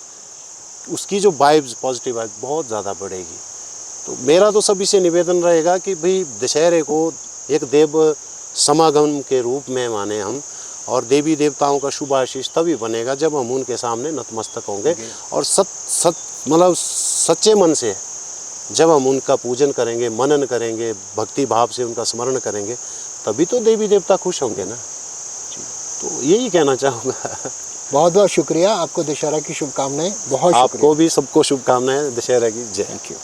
उसकी जो वाइब्स, पॉजिटिव वाइब्स बहुत ज़्यादा बढ़ेगी। तो मेरा तो सभी से निवेदन रहेगा कि भाई दशहरे को एक देव समागम के रूप में माने हम, और देवी देवताओं का शुभ आशीष तभी बनेगा जब हम उनके सामने नतमस्तक होंगे, और मतलब सच्चे मन से जब हम उनका पूजन करेंगे, मनन करेंगे, भक्ति भाव से उनका स्मरण करेंगे, तभी तो देवी देवता खुश होंगे ना। तो यही कहना चाहूँगा। बहुत बहुत शुक्रिया, आपको दशहरा की शुभकामनाएं। बहुत शुक्रिया। आपको भी सबको शुभकामनाएं दशहरा की। जय। Thank you.